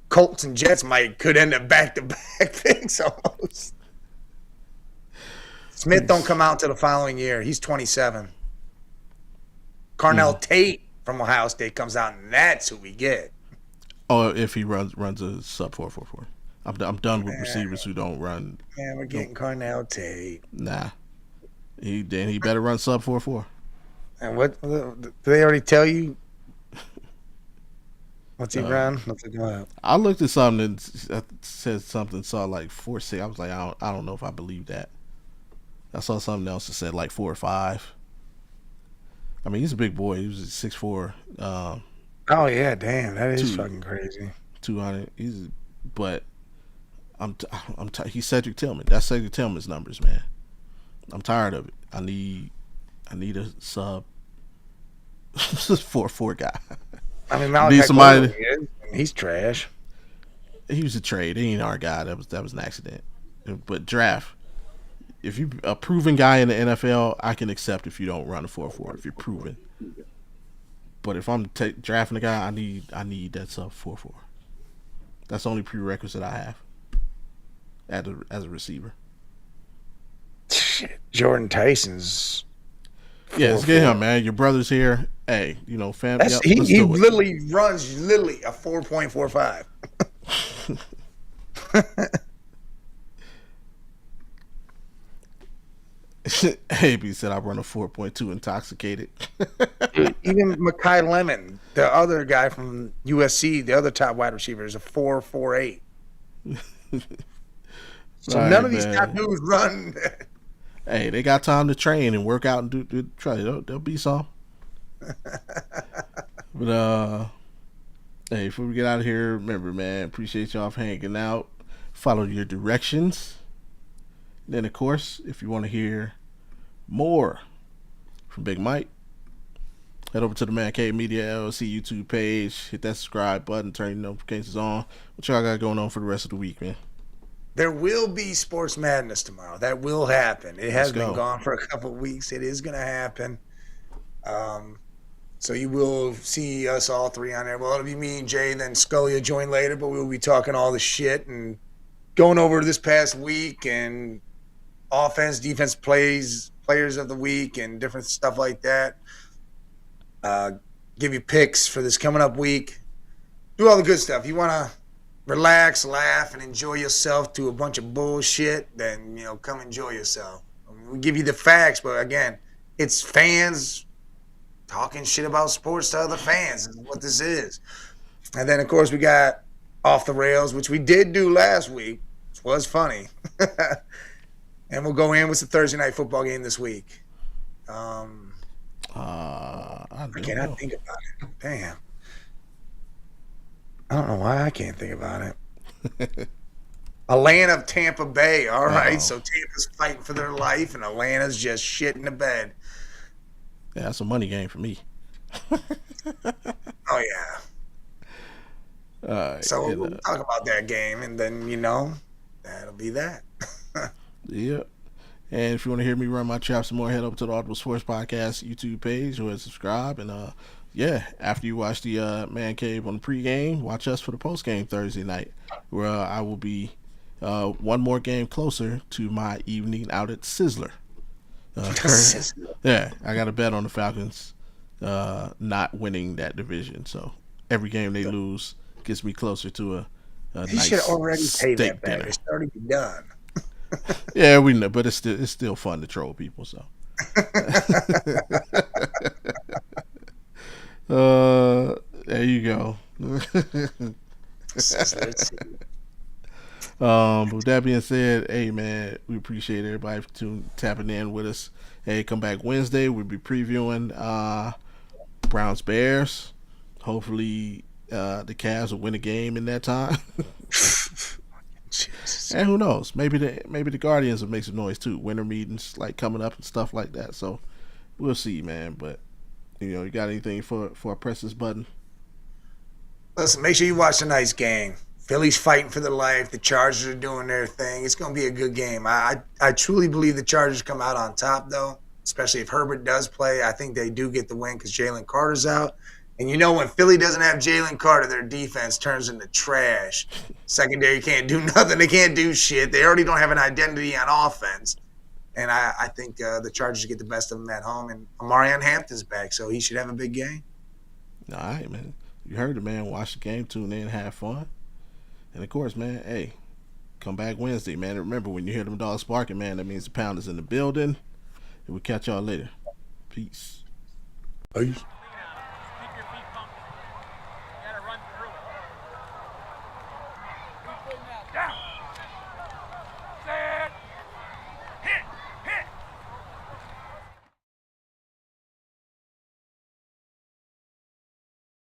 Colts and Jets could end up back-to-back picks almost. Smith don't come out until the following year. He's 27. Carnell Tate from Ohio State comes out, and that's who we get. Oh, if he runs a sub 4.44. I'm done with receivers who don't run. Man, we're getting Carnell Tate. Nah. He better run sub 4.4. And what do they already tell you? What's he run? What's it going up? I looked at something that said something saw like 4.6. I was like, I don't know if I believe that. I saw something else that said like 4 or 5. I mean, he's a big boy. He was 6'4". Oh yeah, damn, that is fucking crazy. 200. But he's Cedric Tillman. That's Cedric Tillman's numbers, man. I'm tired of it. I need a sub 4.4 guy. I mean, Malachi he's trash. He was a trade. He ain't our guy. That was an accident. But draft. If you a proven guy in the NFL, I can accept if you don't run a 4.4 if you're proven. But if I'm drafting a guy, I need that sub 4.4. That's the only prerequisite I have as a receiver. Shit, Jordan Tyson's. Yeah, let's get him, man. Your brother's here. Hey, fam. Yep, he literally runs a 4.45. AB said I run a 4.2 intoxicated. Even Mekhi Lemon, the other guy from USC, the other top wide receiver, is a 4.48. So none of these top dudes run. Hey, they got time to train and work out and do try. There'll be some. But hey, before we get out of here, remember, man, appreciate y'all for hanging out. Follow your directions. Then, of course, if you want to hear more from Big Mike, head over to the Man Cave Media LLC YouTube page. Hit that subscribe button. Turn your notifications on. What y'all got going on for the rest of the week, man? There will be Sports Madness tomorrow. That will happen. It has been gone for a couple of weeks. It is going to happen. So you will see us all three on there. Well, it'll be me and Jay, then Scully will join later, but we'll be talking all the shit and going over this past week and offense, defense players of the week and different stuff like that. Give you picks for this coming up week. Do all the good stuff. You want to relax, laugh, and enjoy yourself to a bunch of bullshit, then, come enjoy yourself. We give you the facts, but again, it's fans talking shit about sports to other fans is what this is. And then, of course, we got Off the Rails, which we did do last week, which was funny. And we'll go in with the Thursday night football game this week. I I cannot think about it. Damn. I don't know why I can't think about it. Atlanta, Tampa Bay. All right. So Tampa's fighting for their life, and Atlanta's just shit in the bed. Yeah, that's a money game for me. Oh, yeah. So we'll talk about that game, and then, that'll be that. Yeah. And if you want to hear me run my traps some more, head over to the Audible Sports Podcast YouTube page or subscribe. And after you watch the Man Cave on the pregame, watch us for the postgame Thursday night, where I will be one more game closer to my evening out at Sizzler. Yeah, I got a bet on the Falcons not winning that division. So every game they lose gets me closer to a You nice should already pay that dinner. back. It's already done. Yeah, we know, but it's still fun to troll people. So, there you go. But with that being said, hey man, we appreciate everybody for tapping in with us. Hey, come back Wednesday. We'll be previewing Browns Bears. Hopefully, the Cavs will win a game in that time. And who knows? Maybe the Guardians will make some noise too. Winter meetings like coming up and stuff like that. So we'll see, man. But you got anything for I press this button? Listen, make sure you watch tonight's game. Philly's fighting for their life. The Chargers are doing their thing. It's going to be a good game. I truly believe the Chargers come out on top, though, especially if Herbert does play. I think they do get the win because Jalen Carter's out. And when Philly doesn't have Jalen Carter, their defense turns into trash. Secondary can't do nothing. They can't do shit. They already don't have an identity on offense. And I think the Chargers get the best of them at home. And Amarian Hampton's back, so he should have a big game. All right, man. You heard it, man. Watch the game, tune in, have fun. And, of course, man, hey, come back Wednesday, man. And remember, when you hear them dogs barking, man, that means the pound is in the building. And we'll catch y'all later. Peace. Peace. Down.